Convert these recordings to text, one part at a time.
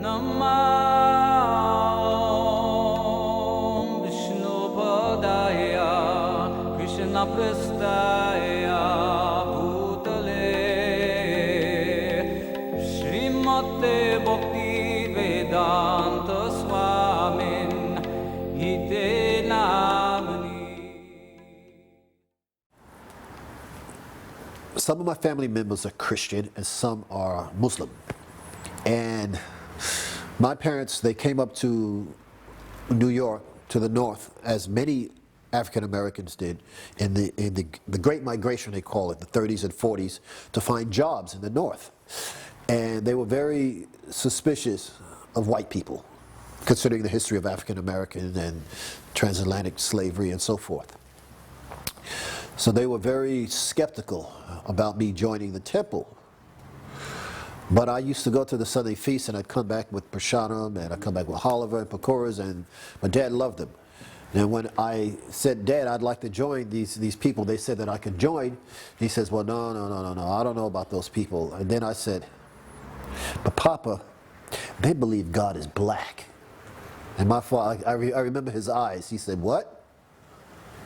Namah Vishnu Padaya Krishna Prastaya Bhutale Srimate Bhakti Vedanta Swamin Hite Namani. Some of my family members are Christian and some are Muslim. And my parents, they came up to New York, to the north, as many African Americans did in the Great Migration, they call it, the 30s and 40s, to find jobs in the north. And they were very suspicious of white people, considering the history of African American and transatlantic slavery and so forth. So they were very skeptical about me joining the temple. But I used to go to the Sunday feast and I'd come back with prasadam and I'd come back with halava and pakoras, and my dad loved them. And when I said, Dad, I'd like to join these people, they said that I could join. He says, well, no, I don't know about those people. And then I said, but Papa, they believe God is black. And my father, I remember his eyes. He said, what?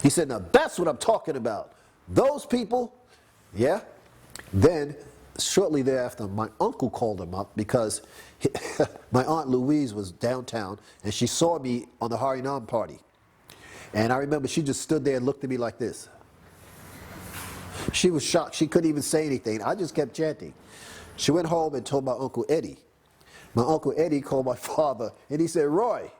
He said, now that's what I'm talking about. Those people, yeah. Then, shortly thereafter, my uncle called him up because my Aunt Louise was downtown and she saw me on the Harinam party. And I remember she just stood there and looked at me like this. She was shocked. She couldn't even say anything. I just kept chanting. She went home and told my Uncle Eddie. My Uncle Eddie called my father and he said, Roy,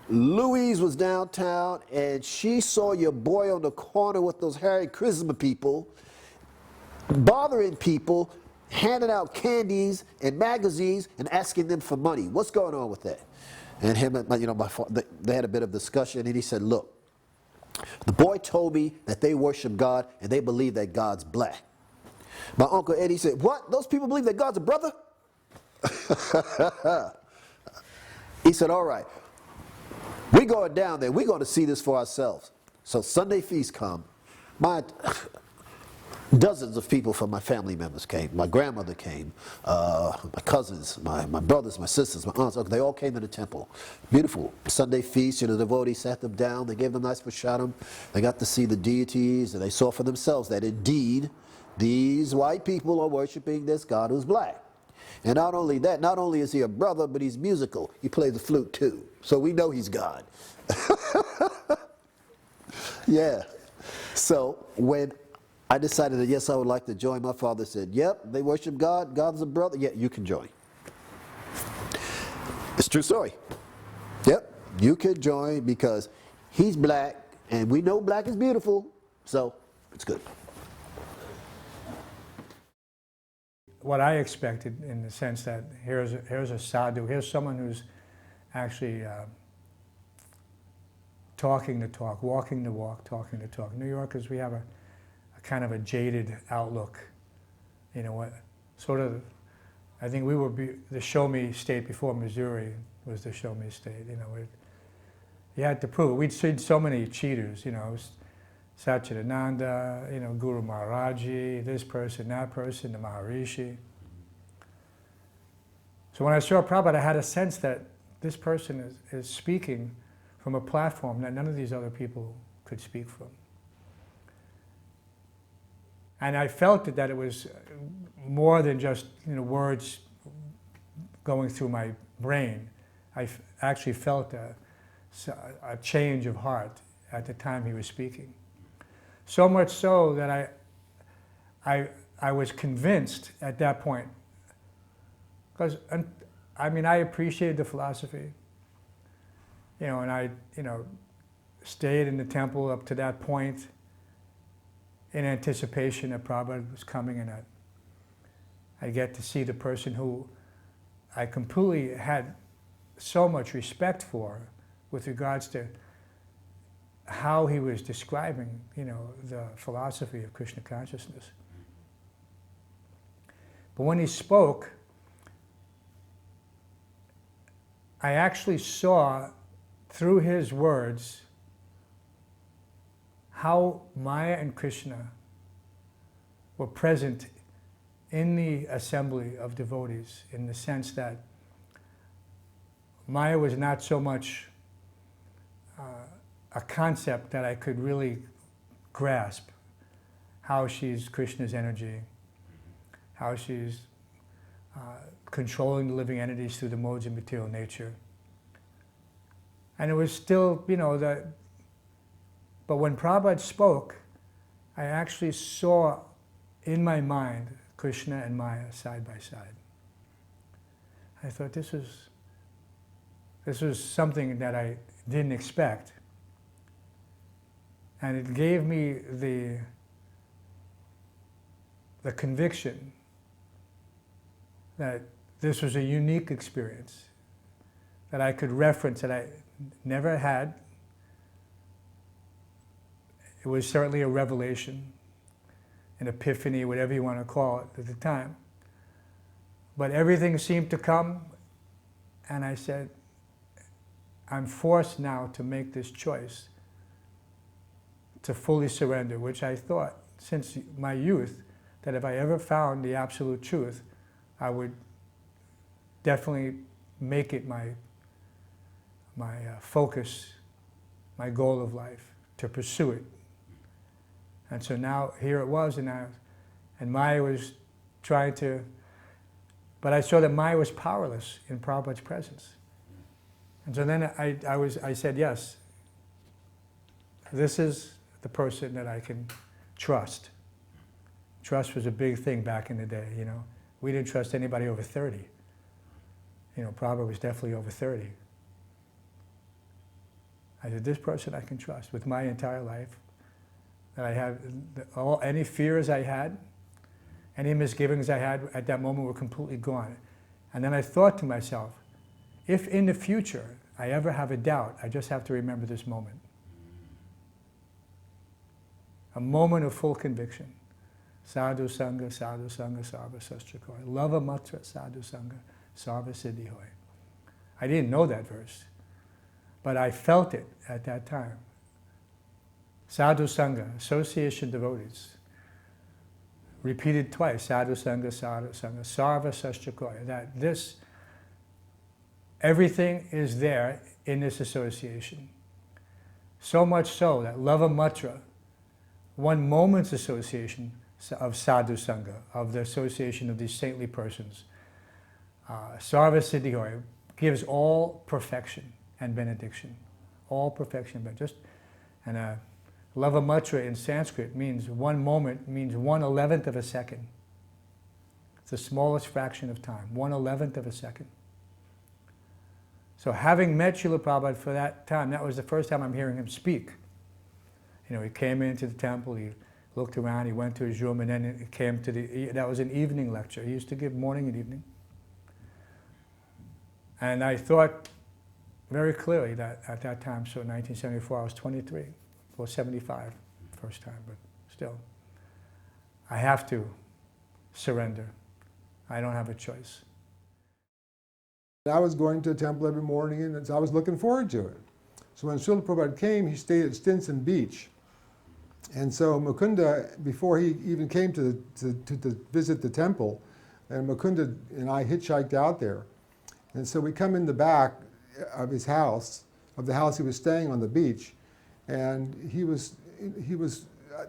Louise was downtown and she saw your boy on the corner with those Hare Krishna people, bothering people, handing out candies and magazines and asking them for money. What's going on with that? And him and my father, they had a bit of discussion, and he said, look, the boy told me that they worship God and they believe that God's black. My Uncle Eddie said, what? Those people believe that God's a brother? He said, all right, we're going down there. We're going to see this for ourselves. So Sunday feast come. Dozens of people from my family members came. My grandmother came, my cousins, my brothers, my sisters, my aunts, they all came to the temple. Beautiful Sunday feast, the devotees sat them down, they gave them nice prasadam, they got to see the deities, and they saw for themselves that indeed these white people are worshiping this God who's black. And not only that, not only is he a brother, but he's musical. He plays the flute too. So we know he's God. Yeah. So when I decided that yes, I would like to join, my father said, yep, they worship God, God's a brother, yeah, you can join. It's a true story. Yep, you can join because he's black, and we know black is beautiful, so it's good. What I expected, in the sense that here's a sadhu, here's someone who's actually talking the talk, walking the walk, talking the talk. New Yorkers, we have a kind of a jaded outlook, what sort of, I think we were the show me state before Missouri was the show me state, you had to prove it. We'd seen so many cheaters, Satchidananda, Guru Maharaji, this person, that person, the Maharishi. So when I saw Prabhupada, I had a sense that this person is speaking from a platform that none of these other people could speak from. And I felt that it was more than just words going through my brain. I actually felt a change of heart at the time he was speaking. So much so that I was convinced at that point, because I appreciated the philosophy, and I stayed in the temple up to that point, in anticipation that Prabhupada was coming, and I get to see the person who I completely had so much respect for with regards to how he was describing, the philosophy of Krishna consciousness. But when he spoke, I actually saw through his words how Maya and Krishna were present in the assembly of devotees, in the sense that Maya was not so much a concept that I could really grasp, how she's Krishna's energy, how she's controlling the living entities through the modes of material nature. And it was still, but when Prabhupada spoke, I actually saw in my mind Krishna and Maya side by side. I thought this was something that I didn't expect. And it gave me the conviction that this was a unique experience that I could reference, that I never had. It was certainly a revelation, an epiphany, whatever you want to call it at the time. But everything seemed to come, and I said, I'm forced now to make this choice to fully surrender, which I thought, since my youth, that if I ever found the absolute truth, I would definitely make it my focus, my goal of life, to pursue it. And so now here it was, and Maya was trying to, but I saw that Maya was powerless in Prabhupada's presence. And so then I said, yes, this is the person that I can trust. Trust was a big thing back in the day, We didn't trust anybody over 30. Prabhupada was definitely over 30. I said, this person I can trust with my entire life. That I have, any fears I had, any misgivings I had at that moment were completely gone. And then I thought to myself, if in the future I ever have a doubt, I just have to remember this moment. A moment of full conviction. Sadhu Sangha, Sarva Sastrakoy. Lava Matra, Sadhu Sangha, Sarva Siddhihoy. I didn't know that verse, but I felt it at that time. Sadhu Sangha, association devotees. Repeated twice, Sadhu Sangha, Sarva Sastrakoy. That everything is there in this association. So much so that Lava Matra, one moment's association of Sadhu Sangha, of the association of these saintly persons, Sarva Siddhihoy, gives all perfection and benediction. All perfection, but Lava Matra in Sanskrit means one moment, means 1/11 of a second. It's the smallest fraction of time, 1/11 of a second. So having met Srila Prabhupada for that time, that was the first time I'm hearing him speak. He came into the temple, he looked around, he went to his room, and then it came to that was an evening lecture. He used to give morning and evening. And I thought very clearly that at that time, so 1974, I was 23. Well, 75 first time, but still. I have to surrender. I don't have a choice. I was going to the temple every morning, and I was looking forward to it. So when Srila Prabhupada came, he stayed at Stinson Beach. And so Mukunda, before he even came to visit the temple, and Mukunda and I hitchhiked out there. And so we come in the back of his house, of the house he was staying on the beach, and he was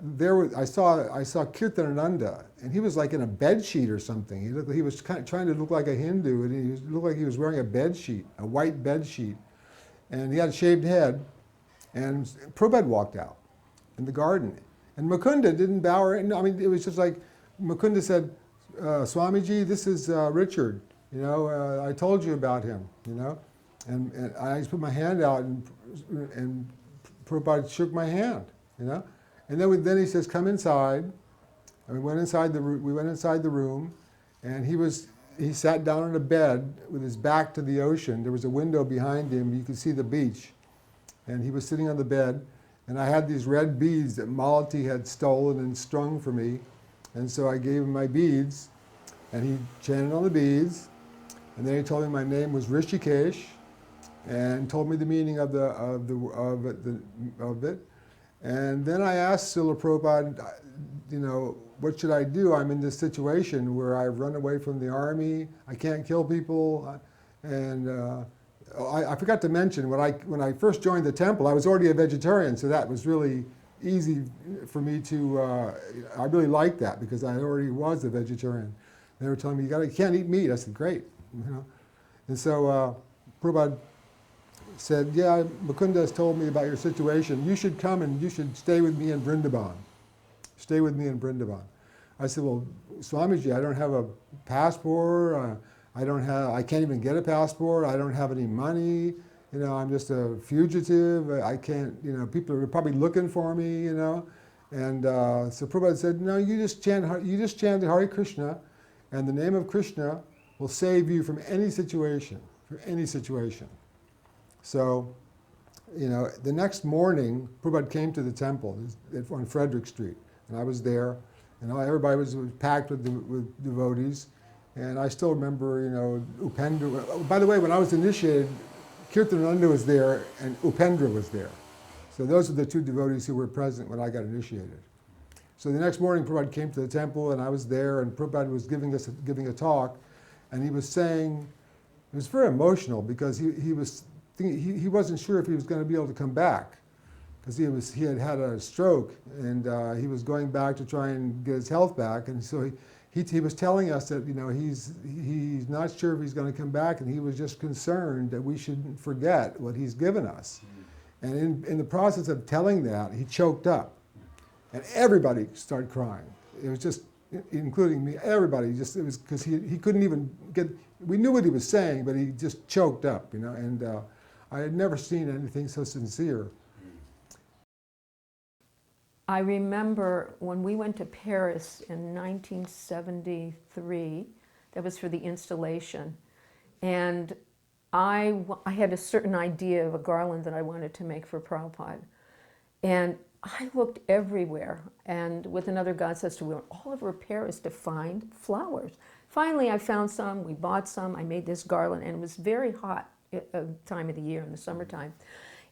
there. I saw Kirtanananda, and he was like in a bed sheet or something. He was kind of trying to look like a Hindu, and he looked like he was wearing a bed sheet, a white bed sheet, and he had a shaved head. And Prabhupada walked out in the garden, and Mukunda didn't bow or anything. I mean, it was just like Mukunda said, "Swamiji, this is Richard. I told you about him. And I just put my hand out, and Prabhupada shook my hand, And then he says, "Come inside." And we went inside the room, and he sat down on a bed with his back to the ocean. There was a window behind him; you could see the beach. And he was sitting on the bed, and I had these red beads that Malati had stolen and strung for me, and so I gave him my beads, and he chanted on the beads, and then he told me my name was Hrishikesh, and told me the meaning of it. And then I asked Srila Prabhupada, what should I do? I'm in this situation where I've run away from the army. I can't kill people, and I forgot to mention when I first joined the temple, I was already a vegetarian, so that was really easy for me to. I really liked that because I already was a vegetarian. They were telling me you can't eat meat. I said great, you know. And so Prabhupada said, yeah, Mukunda has told me about your situation. You should come and you should stay with me in Vrindavan. Stay with me in Vrindavan. I said, well, Swamiji, I don't have a passport. I can't even get a passport. I don't have any money. You know, I'm just a fugitive. I can't, you know, people are probably looking for me, you know. And so Prabhupada said, no, you just chant the Hare Krishna, and the name of Krishna will save you from any situation, So, you know, the next morning, Prabhupada came to the temple on Frederick Street, and I was there, and everybody was packed with devotees, and I still remember, you know, Upendra. By the way, when I was initiated, Kirtananda was there, and Upendra was there. So those are the two devotees who were present when I got initiated. So the next morning, Prabhupada came to the temple, and I was there, and Prabhupada was giving a talk, and he was saying, it was very emotional because he wasn't sure if he was going to be able to come back because he had had a stroke, and he was going back to try and get his health back, and so he was telling us that, you know, he's not sure if he's going to come back, and he was just concerned that we shouldn't forget what he's given us. And in the process of telling that, he choked up, and everybody started crying. It was just, including me, everybody just, it was because he couldn't even get, we knew what he was saying, but he just choked up, you know, and I had never seen anything so sincere. I remember when we went to Paris in 1973, that was for the installation, and I had a certain idea of a garland that I wanted to make for Prabhupada. And I looked everywhere, and with another god sister, we went all over Paris to find flowers. Finally, I found some, we bought some, I made this garland, and it was very hot time of the year in the summertime.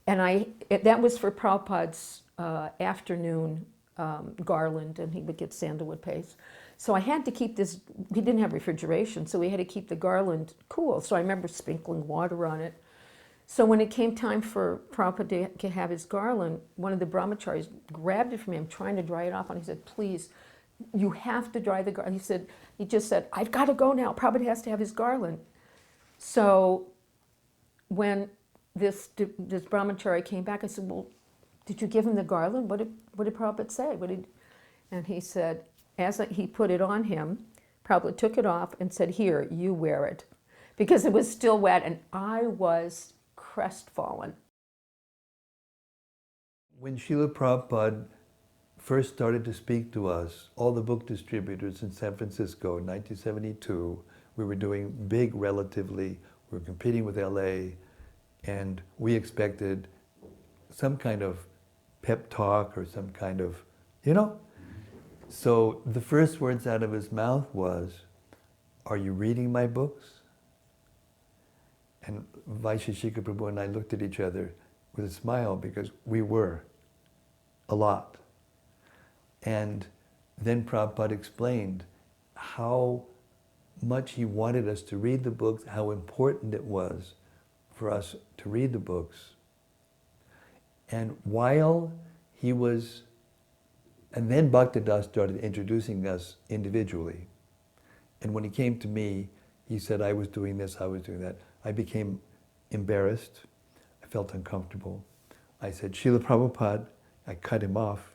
And that was for Prabhupada's afternoon garland, and he would get sandalwood paste. So I had to keep this, he didn't have refrigeration, so we had to keep the garland cool. So I remember sprinkling water on it. So when it came time for Prabhupada to have his garland, one of the brahmacharis grabbed it from him, trying to dry it off, and he said, please, you have to dry the garland. He just said, I've got to go now. Prabhupada has to have his garland. So when this brahmachari came back, I said, well, did you give him the garland? What did Prabhupada say? And he said, he put it on him, Prabhupada took it off and said, here, you wear it. Because it was still wet, and I was crestfallen. When Srila Prabhupada first started to speak to us, all the book distributors in San Francisco in 1972, we were doing big relatively, we were competing with LA, and we expected some kind of pep talk or some kind of, you know? So the first words out of his mouth was, are you reading my books? And Vaisheshika Prabhu and I looked at each other with a smile because we were, a lot. And then Prabhupada explained how much he wanted us to read the books, how important it was for us to read the books. And while he was, and then Bhaktidas started introducing us individually. And when he came to me, he said, I was doing this, I was doing that. I became embarrassed. I felt uncomfortable. I said, Srila Prabhupada, I cut him off.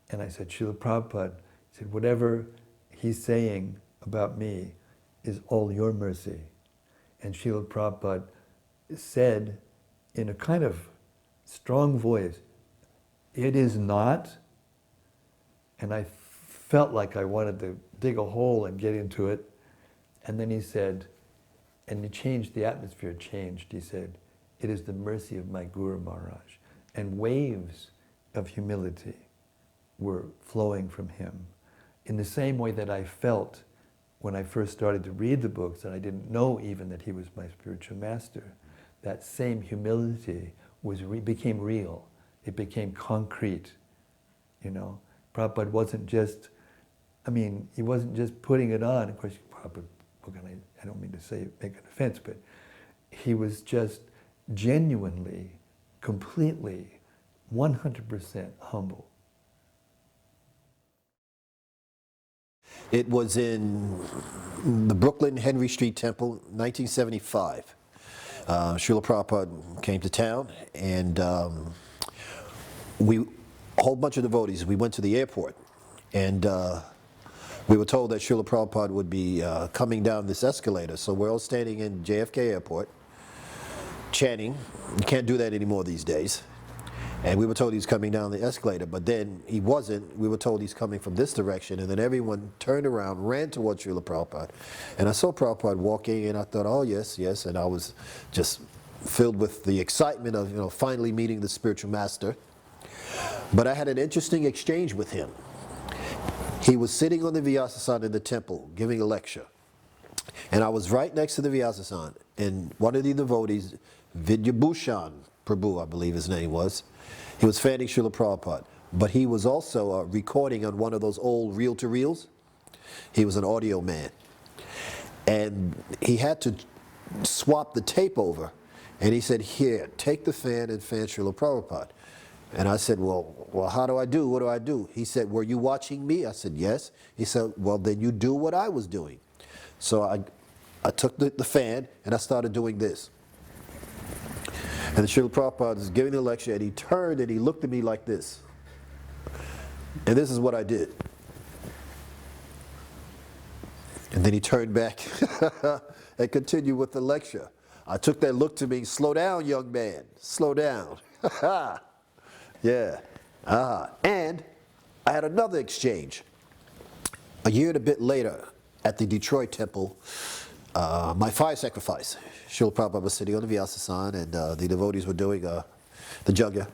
And I said, Srila Prabhupada, he said, whatever he's saying about me is all your mercy. And Srila Prabhupada said in a kind of strong voice, it is not. And I felt like I wanted to dig a hole and get into it. And then he said, and he changed, the atmosphere changed. He said, it is the mercy of my Guru Maharaj. And waves of humility were flowing from him. In the same way that I felt when I first started to read the books, and I didn't know even that he was my spiritual master, that same humility became real. It became concrete, you know. Prabhupada wasn't just I mean, he wasn't just putting it on. Of course, probably, I don't mean to say, make an offense, but he was just genuinely, completely, 100% humble. It was in the Brooklyn Henry Street Temple, 1975. Srila Prabhupada came to town, and a whole bunch of devotees, we went to the airport, and we were told that Srila Prabhupada would be coming down this escalator. So we're all standing in JFK Airport, chanting. You can't do that anymore these days. And we were told he's coming down the escalator, but then he wasn't. We were told he's coming from this direction, and then everyone turned around, ran towards Srila Prabhupada. And I saw Prabhupada walking, and I thought, oh, yes, yes. And I was just filled with the excitement of, finally meeting the spiritual master. But I had an interesting exchange with him. He was sitting on the Vyasasana in the temple, giving a lecture. And I was right next to the Vyasasana, and one of the devotees, Vidyabhushan Prabhu, I believe his name was, he was fanning Srila Prabhupada, but he was also recording on one of those old reel-to-reels. He was an audio man. And he had to swap the tape over, and he said, here, take the fan and fan Srila Prabhupada. And I said, well, how do I do? What do I do? He said, were you watching me? I said, yes. He said, well, then you do what I was doing. So I took the fan, and I started doing this. And Srila Prabhupada was giving the lecture, and he turned and he looked at me like this. And this is what I did. And then he turned back and continued with the lecture. I took that look to me, slow down, young man, slow down. Yeah. And I had another exchange. A year and a bit later, at the Detroit temple, my fire sacrifice. Srila Prabhupada was sitting on the Vyasasana, and the devotees were doing the yajna.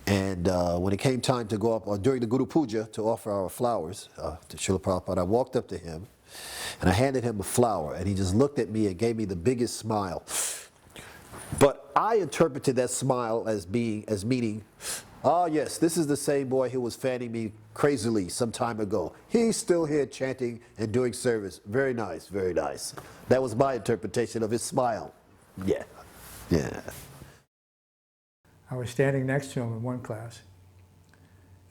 And when it came time to go up, or during the Guru Puja, to offer our flowers to Srila Prabhupada, I walked up to him, and I handed him a flower, and he just looked at me and gave me the biggest smile. But I interpreted that smile as meaning, oh yes, this is the same boy who was fanning me crazily some time ago. He's still here chanting and doing service. Very nice, very nice. That was my interpretation of his smile. Yeah, yeah. I was standing next to him in one class.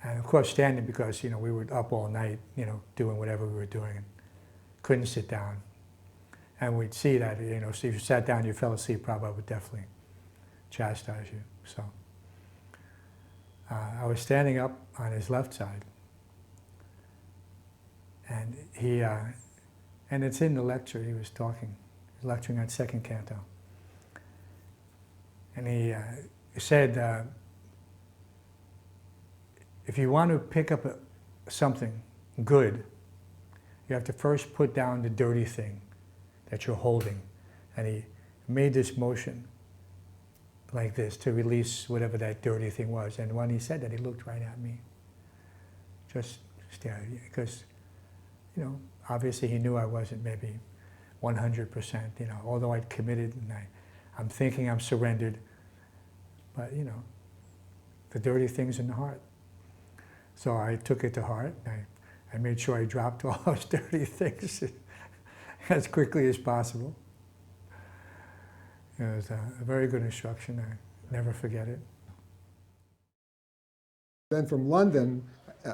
And of course standing because, we were up all night, doing whatever we were doing, and couldn't sit down. And we'd see that, so if you sat down, you fell asleep, Prabhupada would definitely chastise you. So I was standing up on his left side. And and it's in the lecture, he was talking, he was lecturing on second canto. And he said, if you want to pick up something good, you have to first put down the dirty thing that you're holding. And he made this motion like this to release whatever that dirty thing was. And when he said that, he looked right at me, just stared at me, because, obviously he knew I wasn't maybe 100%, although I'd committed and I'm thinking I'm surrendered, but, the dirty thing's in the heart. So I took it to heart. I made sure I dropped all those dirty things as quickly as possible. It was a very good instruction. I never forget it. Then from London,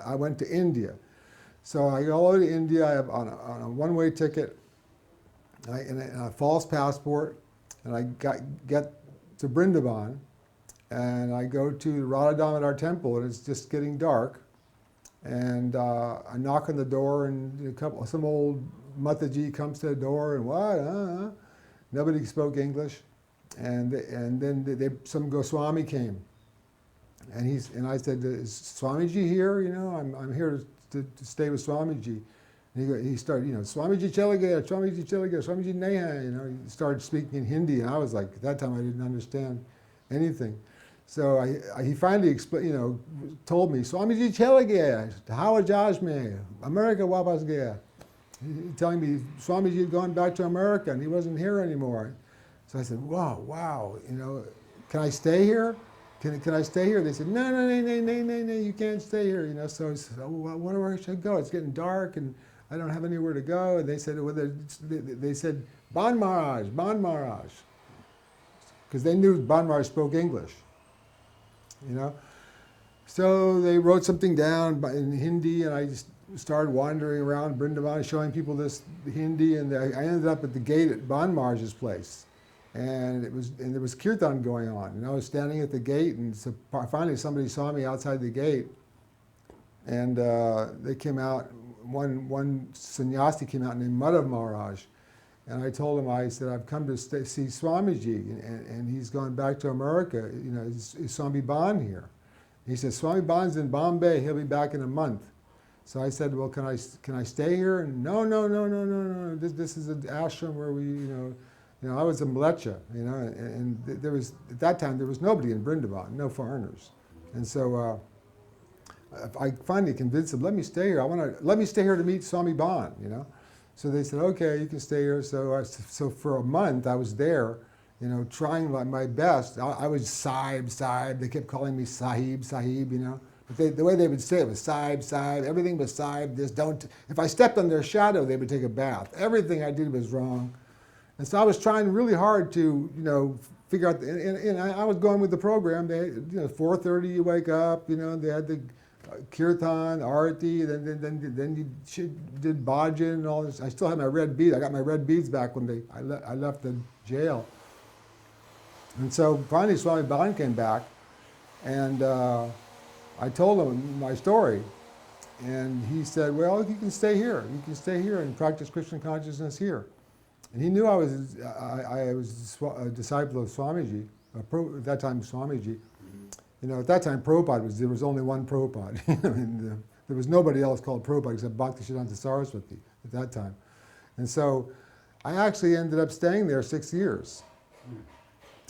I went to India. So I go over to India on a one-way ticket and a false passport, and I get to Vrindavan, and I go to Radha Damodar temple, and it's just getting dark. And I knock on the door, and some old Mataji comes to the door, and what? Nobody spoke English, and then some Goswami came, and I said, "Is Swamiji here? I'm here to stay with Swamiji." And he started, Swamiji chala gaya, Swamiji chala gaya, Swamiji neha. He started speaking in Hindi, and I was like, at that time I didn't understand anything. So he finally told me, Swamiji chala gaya, Howard Jaj mein, America wapas gaya. Telling me Swamiji had gone back to America and he wasn't here anymore. So I said, wow, can I stay here? can I stay here? They said, no, you can't stay here. You know, so I said, oh, I wonder where I should go. It's getting dark, and I don't have anywhere to go. And they said, well, they said, Ban Maharaj, because they knew Ban Maharaj spoke English. You know, so they wrote something down in Hindi, and I just started wandering around Vrindavan, showing people this Hindi, and I ended up at the gate at Ban Maharaj's place. And there was kirtan going on, and I was standing at the gate, and so finally somebody saw me outside the gate, and they came out. One sannyasi came out named Madan Maharaj, and I told him, I said, I've come to see Swamiji, and he's gone back to America. You know, is Swami Ban here? He said, Swami Ban's in Bombay. He'll be back in a month. So I said, well, can I stay here? And no. This is an ashram where we, you know, I was a mlecha, you know, and there was, at that time, there was nobody in Vrindavan, no foreigners. And so I finally convinced them, let me stay here. Let me stay here to meet Swami Ban, you know. So they said, okay, you can stay here. So for a month, I was there, you know, trying my best. I was Sahib. They kept calling me Sahib, you know. But the way they would say it was Sahib. Everything was Sahib. If I stepped on their shadow, they would take a bath. Everything I did was wrong. And so I was trying really hard to, you know, figure out, and I was going with the program. They, you know, 4:30 you wake up, you know, they had the kirtan, arati, then you did bhajan and all this. I still had my red beads. I got my red beads back when I left the jail. And so finally Swami Ban came back, and I told him my story. And he said, well, you can stay here. You can stay here and practice Krishna consciousness here. And he knew I was a disciple of Swamiji, at that time Swamiji. You know, at that time there was only one Prabhupada. And, there was nobody else called Prabhupada except Bhaktisiddhanta Saraswati at that time. And so I actually ended up staying there 6 years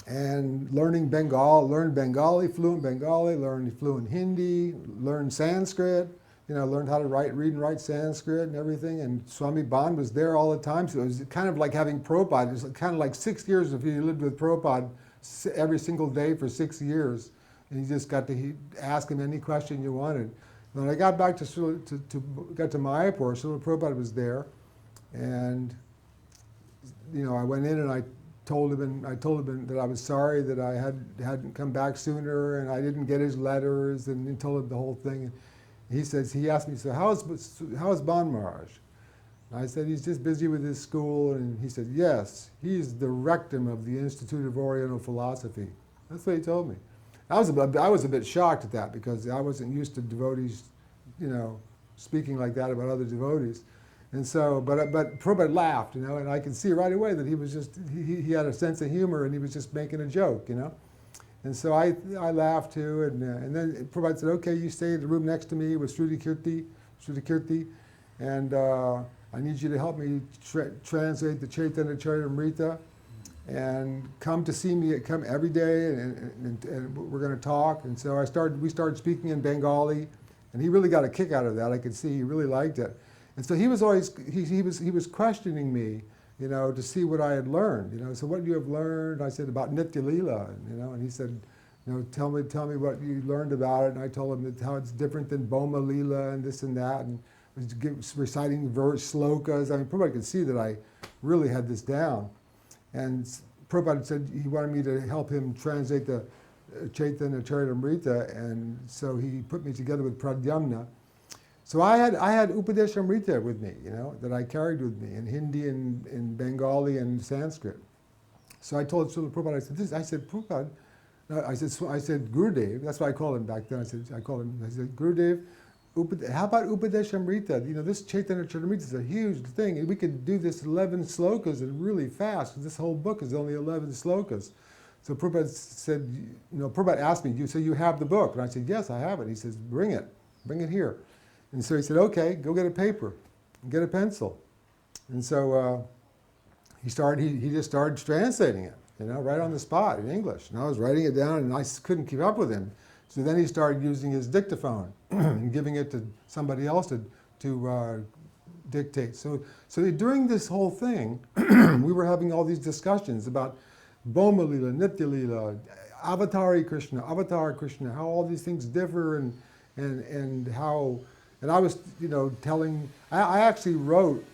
and learned Bengali, fluent Bengali, learned fluent Hindi, learned Sanskrit. You know, learned how to read and write Sanskrit and everything, and Swami Ban was there all the time, so it was kind of like having Prabhupada. It was kind of like 6 years if you lived with Prabhupada every single day for 6 years, and you just got to ask him any question you wanted. When I got back to Mayapur, Srila Prabhupada was there, and you know, I went in and I told him that I was sorry that I hadn't come back sooner, and I didn't get his letters, and he told him the whole thing. He asked me, so how is Ban Maharaj? And I said, he's just busy with his school. And he said, yes, he's the rectum of the Institute of Oriental Philosophy. That's what he told me. I was a bit shocked at that, because I wasn't used to devotees, you know, speaking like that about other devotees. And so, but Prabhupada laughed, you know, and I could see right away that he was just, he had a sense of humor, and he was just making a joke, you know. And so I laughed too, and then Prabhupada said, okay, you stay in the room next to me with Srila, and I need you to help me translate the Chaitanya Charitamrita, and come to see me, come every day, and we're going to talk. And so we started speaking in Bengali, and he really got a kick out of that. I could see he really liked it. And so he was always, he was questioning me, you know, to see what I had learned, you know. So what you have learned? I said about Nitya Leela, you know, and he said, you know, tell me what you learned about it. And I told him how it's different than Boma Leela and this and that, and was reciting slokas. I mean, Prabhupada could see that I really had this down. And Prabhupada said he wanted me to help him translate the Chaitanya Charitamrita, and so he put me together with Pradyamna. So I had Upadeshamrita with me, you know, that I carried with me in Hindi and in Bengali and Sanskrit. So I told Srila Prabhupada, I said, Prabhupada, I said, Gurudev, that's what I called him back then. I said, Gurudev, how about Upadeshamrita? You know, this Chaitanya Charitamrita is a huge thing, and we could do this 11 slokas and really fast. This whole book is only 11 slokas. So Prabhupada said, you know, Prabhupada asked me, so you have the book? And I said, yes, I have it. He says, bring it here. And so he said, okay, go get a paper and get a pencil. And so he just started translating it, you know, right on the spot in English. And I was writing it down, and I couldn't keep up with him. So then he started using his dictaphone and giving it to somebody else to dictate. So during this whole thing, we were having all these discussions about Boma Lila, Nitya Lila, Avatari Krishna, how all these things differ and how, and I was, telling, I actually wrote,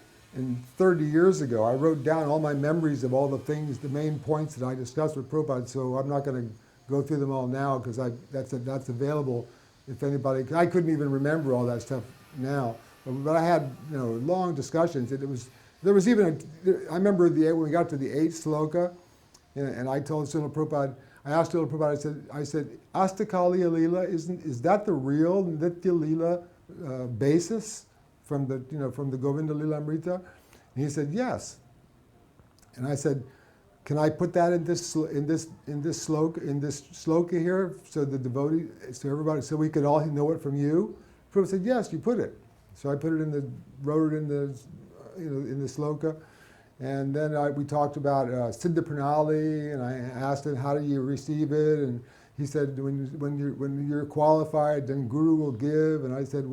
30 years ago, I wrote down all my memories of all the things, the main points that I discussed with Prabhupada, so I'm not going to go through them all now because that's available if anybody, I couldn't even remember all that stuff now, but I had, long discussions, and there was even, I remember when we got to the 8th sloka, and I told Srila Prabhupada, I asked Srila Prabhupada, I said, Astakaliya Leela, is that the real Nitya Leela basis from the Govinda Leela Amrita? And he said, yes. And I said, can I put that in this sloka here, so the devotee, so everybody, so we could all know it from you? Prabhupada said, yes, you put it. So I put it wrote it in the sloka. And then we talked about Siddha Pranali, and I asked him, how do you receive it? And he said, when you're qualified, then Guru will give. And I said,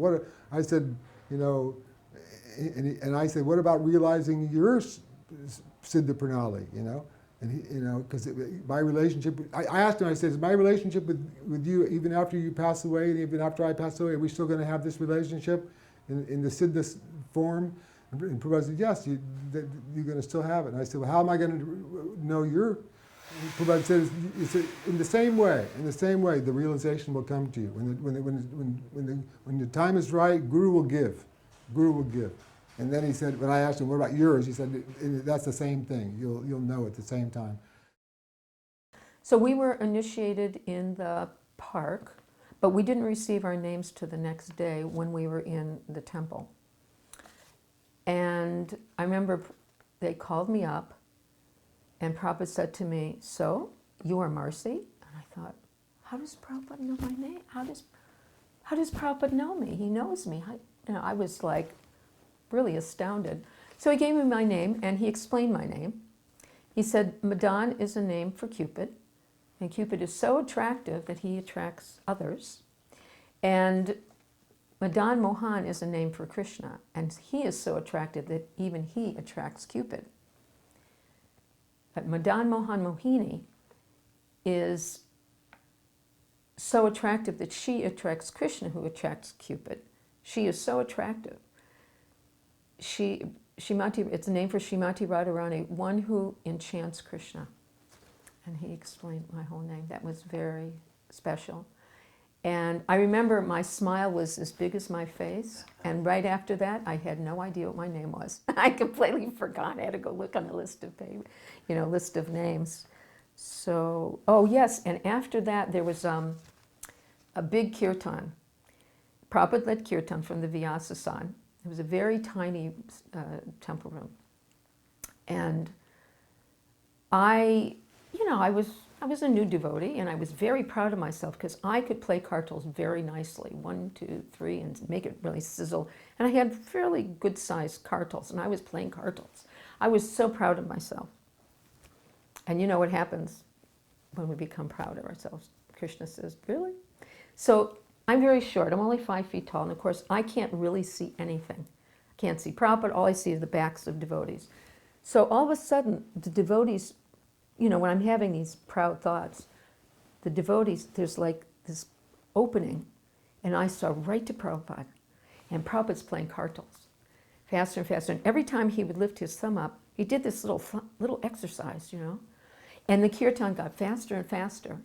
and I said, what about realizing your Siddha Pranali, And he, because my relationship, I asked him, I said, is my relationship with you, even after you pass away, and even after I pass away, are we still going to have this relationship in the Siddha form? And Prabhupada said, yes, you're going to still have it. And I said, well, how am I going to know your? Prabhupada said, it's in the same way, the realization will come to you. When the time is right, Guru will give. And then he said, when I asked him, what about yours? He said, that's the same thing. You'll know at the same time. So we were initiated in the park, but we didn't receive our names till the next day when we were in the temple. And I remember they called me up, and Prabhupada said to me, so, you are Marcy? And I thought, how does Prabhupada know my name? How does Prabhupada know me? He knows me. I was like really astounded. So he gave me my name, and he explained my name. He said, Madan is a name for Cupid, and Cupid is so attractive that he attracts others. And Madan Mohan is a name for Krishna, and he is so attractive that even he attracts Cupid. But Madan Mohan Mohini is so attractive that she attracts Krishna, who attracts Cupid. She is so attractive. Shrimati, it's a name for Shrimati Radharani, one who enchants Krishna. And he explained my whole name. That was very special. And I remember my smile was as big as my face, and right after that, I had no idea what my name was. I completely forgot. I had to go look on a list of list of names. So, oh yes, and after that, there was a big kirtan. Prabhupada led kirtan from the Vyasa-san. It was a very tiny temple room, and I was a new devotee, and I was very proud of myself because I could play kartals very nicely, 1, 2, 3, and make it really sizzle. And I had fairly good-sized kartals, and I was playing kartals. I was so proud of myself. And you know what happens when we become proud of ourselves? Krishna says, really? So I'm very short. I'm only 5 feet tall, and of course, I can't really see anything. I can't see Prabhupada. All I see is the backs of devotees. So all of a sudden, the devotees, when I'm having these proud thoughts, the devotees, there's like this opening, and I saw right to Prabhupada, and Prabhupada's playing kartals, faster and faster. And every time he would lift his thumb up, he did this little exercise, and the kirtan got faster and faster.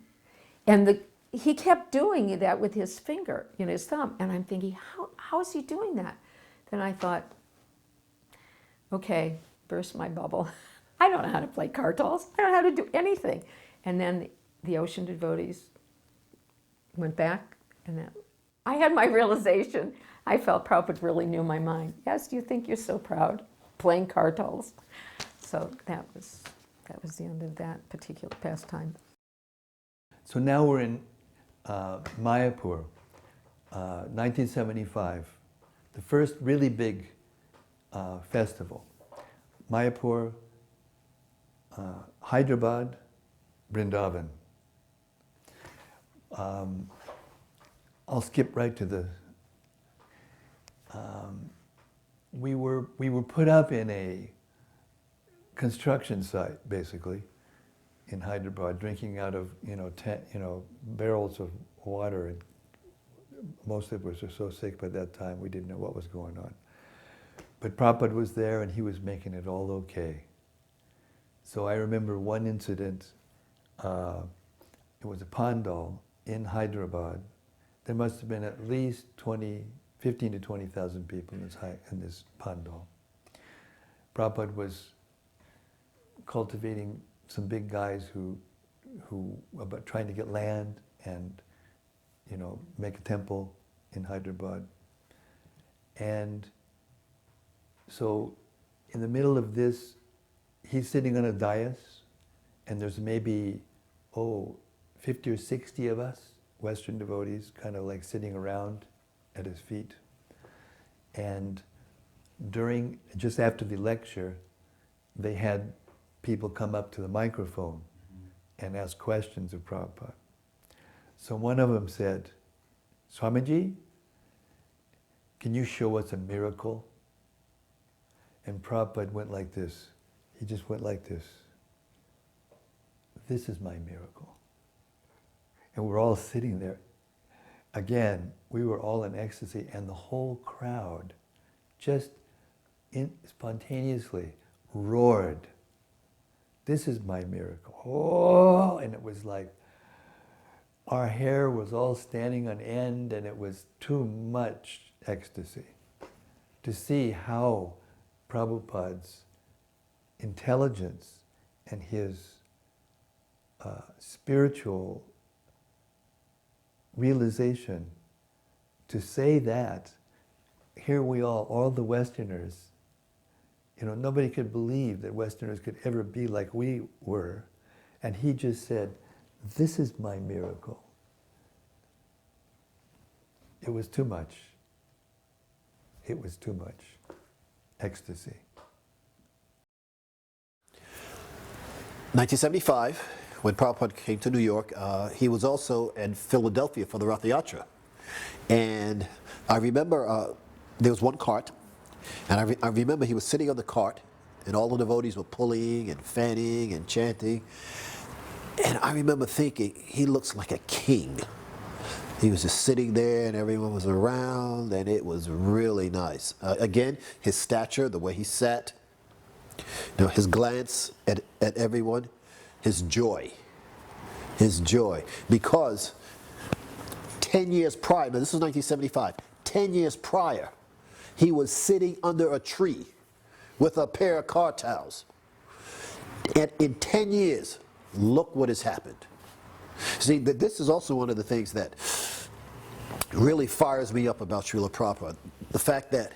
And he kept doing that with his finger, his thumb, and I'm thinking, how is he doing that? Then I thought, okay, burst my bubble. I don't know how to play kartals. I don't know how to do anything. And then the ocean devotees went back, and then I had my realization. I felt Prabhupada really knew my mind. Yes, you think you're so proud, playing kartals. So that was the end of that particular pastime. So now we're in Mayapur, 1975, the first really big festival. Mayapur, Hyderabad, Vrindavan. I'll skip right to the. We were put up in a construction site, basically, in Hyderabad, drinking out of barrels of water, and most of us were so sick by that time we didn't know what was going on. But Prabhupada was there and he was making it all okay. So I remember one incident, it was a pandal in Hyderabad. There must have been at least 15 to 20,000 people in this pandal. Prabhupada was cultivating some big guys who about trying to get land and make a temple in Hyderabad. And so in the middle of this, he's sitting on a dais, and there's maybe 50 or 60 of us, Western devotees, kind of like sitting around at his feet. And just after the lecture, they had people come up to the microphone and ask questions of Prabhupada. So one of them said, "Swamiji, can you show us a miracle?" And Prabhupada went like this. He just went like this. "This is my miracle." And we're all sitting there. Again, we were all in ecstasy, and the whole crowd just spontaneously roared, "This is my miracle." Oh, and it was like, our hair was all standing on end, and it was too much ecstasy to see how Prabhupada's intelligence and his spiritual realization, to say that, here we all the Westerners, nobody could believe that Westerners could ever be like we were, and he just said, "This is my miracle." It was too much. It was too much ecstasy. 1975, when Prabhupada came to New York, he was also in Philadelphia for the Rath Yatra. And I remember there was one cart, and I remember he was sitting on the cart, and all the devotees were pulling and fanning and chanting. And I remember thinking, he looks like a king. He was just sitting there, and everyone was around, and it was really nice. Again, his stature, the way he sat, his glance at everyone, his joy. Because 10 years prior, now this was 1975, 10 years prior, he was sitting under a tree with a pair of car towels. And in 10 years, look what has happened. See, this is also one of the things that really fires me up about Srila Prabhupada. The fact that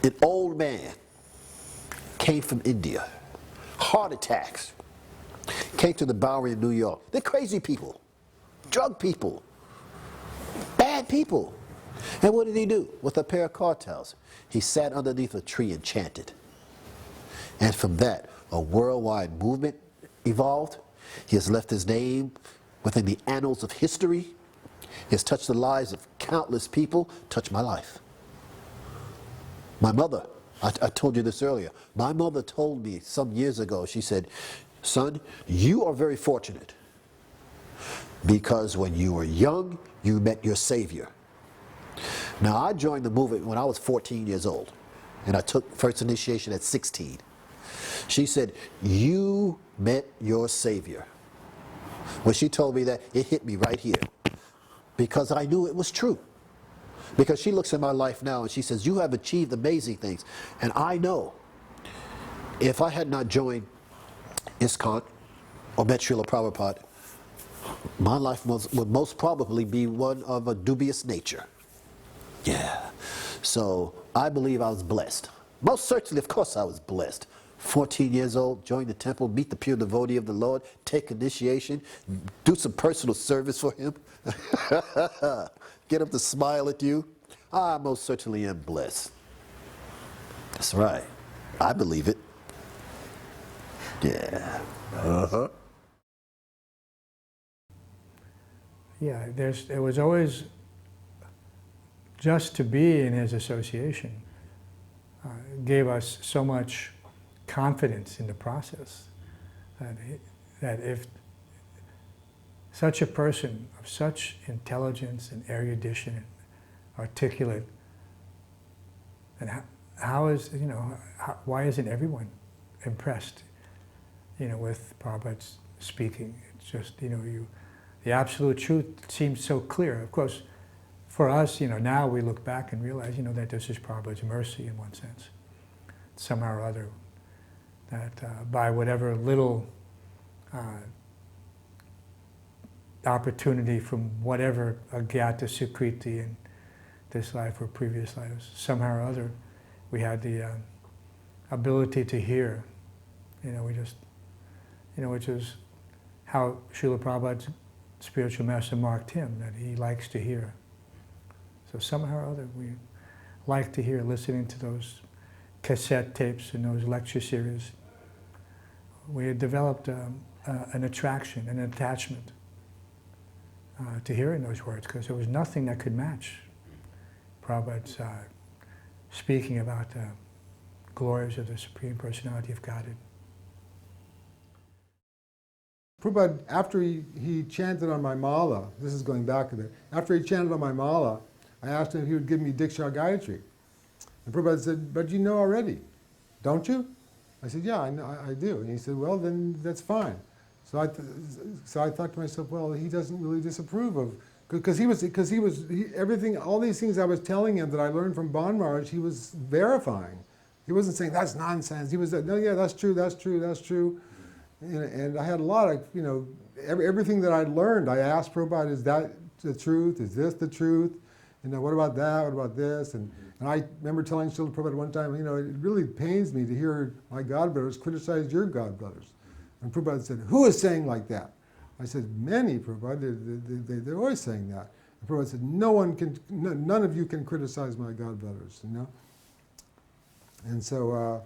an old man came from India, heart attacks, came to the Bowery in New York. They're crazy people, drug people, bad people. And what did he do? With a pair of car towels, he sat underneath a tree and chanted. And from that, a worldwide movement evolved. He has left his name within the annals of history. He has touched the lives of countless people, touched my life. My mother, I told you this earlier, my mother told me some years ago, she said, "Son, you are very fortunate because when you were young, you met your Savior." Now, I joined the movement when I was 14 years old, and I took first initiation at 16. She said, "You met your Savior." When she told me that, it hit me right here, because I knew it was true. Because she looks at my life now and she says, "You have achieved amazing things." And I know if I had not joined ISKCON or met Srila Prabhupada, my life would most probably be one of a dubious nature. Yeah. So I believe I was blessed. Most certainly, of course, I was blessed. 14 years old, join the temple, meet the pure devotee of the Lord, take initiation, do some personal service for him, get him to smile at you. I most certainly am blessed. That's right. I believe it. Yeah. Uh-huh. Yeah, it was always just to be in his association gave us so much confidence in the process. that if such a person of such intelligence and erudition and articulate, and how is, why isn't everyone impressed, with Prabhupada's speaking? It's just, the absolute truth seems so clear. Of course, for us, now we look back and realize, that this is Prabhupada's mercy in one sense, somehow or other, that by whatever little opportunity from whatever agyata sukriti in this life or previous lives, somehow or other, we had the ability to hear, which is how Srila Prabhupada's spiritual master marked him, that he likes to hear. So somehow or other, we like to hear, listening to those cassette tapes and those lecture series. We had developed an attraction, an attachment to hearing those words, because there was nothing that could match Prabhupada's speaking about the glories of the Supreme Personality of Godhead. Prabhupada, after he chanted on my mala, this is going back a bit, after he chanted on my mala, I asked him if he would give me Diksha Gayatri. And Prabhupada said, but you know already, don't you? I said, yeah, I do. And he said, well, then that's fine. So I thought to myself, well, he doesn't really disapprove of, because everything, all these things I was telling him that I learned from Bon Maharaj, he was verifying. He wasn't saying, that's nonsense. He was saying, no, yeah, that's true, that's true, that's true. And I had a lot of, everything that I'd learned, I asked Prabhupada, is that the truth? Is this the truth? What about that? What about this? And I remember telling Srila Prabhupada one time, it really pains me to hear my godbrothers criticize your godbrothers. And Prabhupada said, who is saying like that? I said, many, Prabhupada, they're always saying that. And Prabhupada said, none of you can criticize my godbrothers, And so,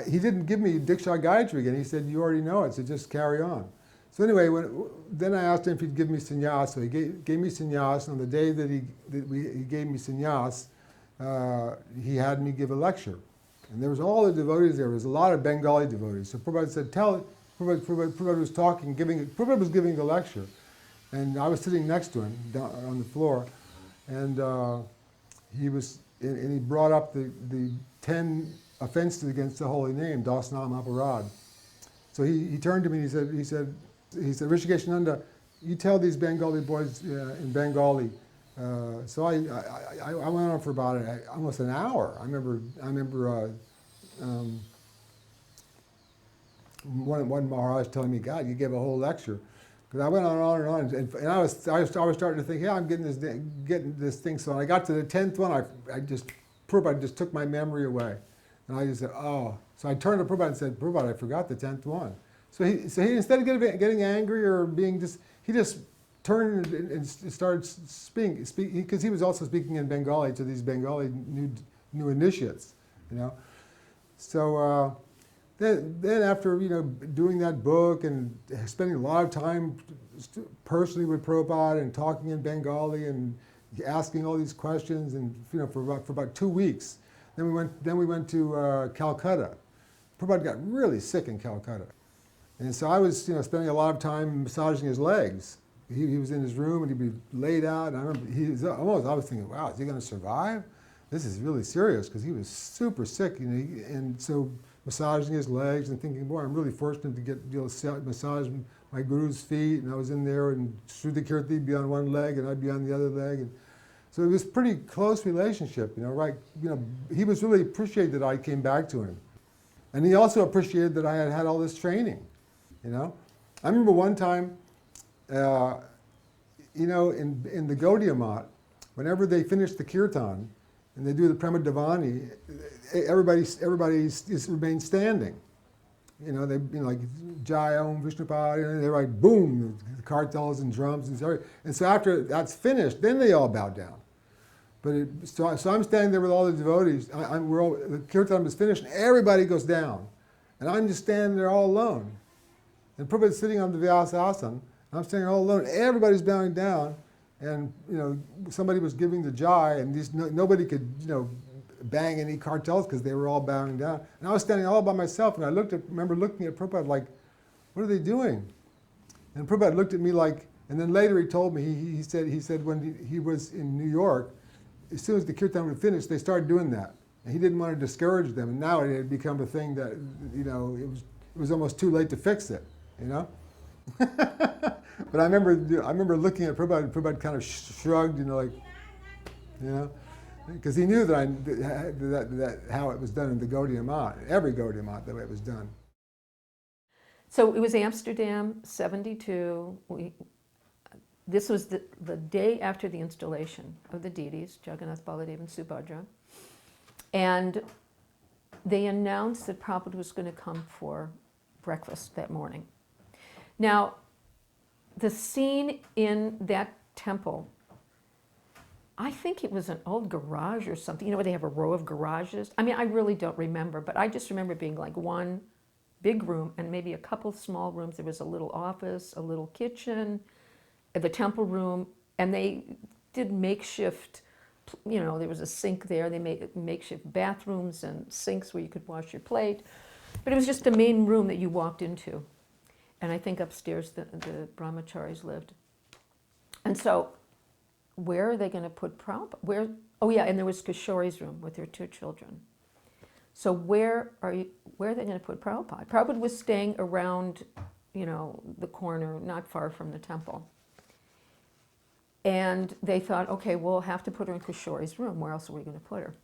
he didn't give me Diksha Gayatri again. He said, you already know it, so just carry on. So anyway, then I asked him if he'd give me sannyas. So he gave me sannyas, and on the day that he gave me sannyas, he had me give a lecture. And there was all the devotees there. There was a lot of Bengali devotees. So Prabhupada said, Prabhupada was talking, Prabhupada was giving the lecture. And I was sitting next to him down on the floor. And he brought up the 10 offenses against the holy name, Dasnam Aparad. So he turned to me and he said, Hrisikeshananda, you tell these Bengali boys in Bengali. So I went on for about almost an hour. I remember one Maharaj telling me, God, you gave a whole lecture. Because I went on, and I was starting to think, yeah, I'm getting this thing. So when I got to the 10th one, Prabhupada just took my memory away. And I just said, oh. So I turned to Prabhupada and said, Prabhupada, I forgot the 10th one. So he instead of getting angry or being he just turned and started speaking, because he was also speaking in Bengali to these Bengali new initiates, So then after doing that book and spending a lot of time personally with Prabhupada and talking in Bengali and asking all these questions, and for about 2 weeks, then we went to Calcutta. Prabhupada got really sick in Calcutta. And so I was, spending a lot of time massaging his legs. He was in his room and he'd be laid out. And I remember I was thinking, wow, is he going to survive? This is really serious, because he was super sick. And so massaging his legs and thinking, boy, I'm really fortunate to get massage my guru's feet. And I was in there, and Srila would be on one leg and I'd be on the other leg. And so it was a pretty close relationship, right? He was really appreciated that I came back to him. And he also appreciated that I had had all this training. I remember one time, in the Gaudiya Mat, whenever they finish the kirtan and they do the Pramadavani, everybody remains standing. They like Jai Om Vishnupad, and they're like boom, the kartals and drums and so after that's finished, then they all bow down. But so I'm standing there with all the devotees. The kirtan is finished, and everybody goes down, and I'm just standing there all alone. And Prabhupada's sitting on the Vyasa asana, and I'm standing all alone. Everybody's bowing down, and somebody was giving the jai, and nobody could bang any cartels because they were all bowing down. And I was standing all by myself, and I remember looking at Prabhupada like, what are they doing? And Prabhupada looked at me like, and then later he told me, he said when he was in New York, as soon as the kirtan would finish, they started doing that. And he didn't want to discourage them. And now it had become a thing that, it was almost too late to fix it, But I remember looking at Prabhupada, and Prabhupada kind of shrugged, because he knew that how it was done in the Gaudiya Math, every Gaudiya Math, the way it was done. So it was Amsterdam, 72. This was the day after the installation of the deities, Jagannath, Baladev, and Subhadra. And they announced that Prabhupada was going to come for breakfast that morning. Now, the scene in that temple, I think it was an old garage or something, where they have a row of garages. I mean, I really don't remember, but I just remember being like one big room and maybe a couple small rooms. There was a little office, a little kitchen, the temple room, and they did makeshift, there was a sink there. They made makeshift bathrooms and sinks where you could wash your plate. But it was just a main room that you walked into. And I think upstairs the brahmacharis lived. And so where are they going to put Prabhupada? Oh yeah, and there was Kishori's room with her 2 children. So where are they going to put Prabhupada? Prabhupada was staying around, the corner, not far from the temple. And they thought, okay, we'll have to put her in Kishori's room. Where else are we going to put her?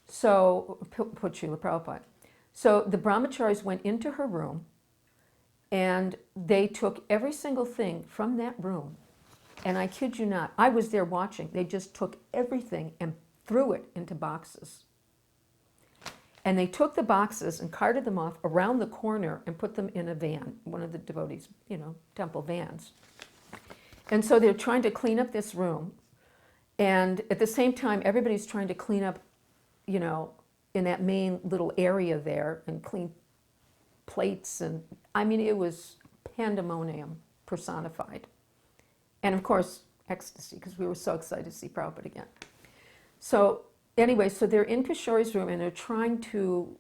So, put Srila Prabhupada. So the brahmacharis went into her room, and they took every single thing from that room. And I kid you not, I was there watching. They just took everything and threw it into boxes. And they took the boxes and carted them off around the corner and put them in a van, one of the devotees, temple vans. And so they're trying to clean up this room. And at the same time, everybody's trying to clean up, in that main little area there and clean plates. And I mean, it was pandemonium personified. And of course, ecstasy, because we were so excited to see Prabhupada again. So anyway, so they're in Kishori's room and they're trying to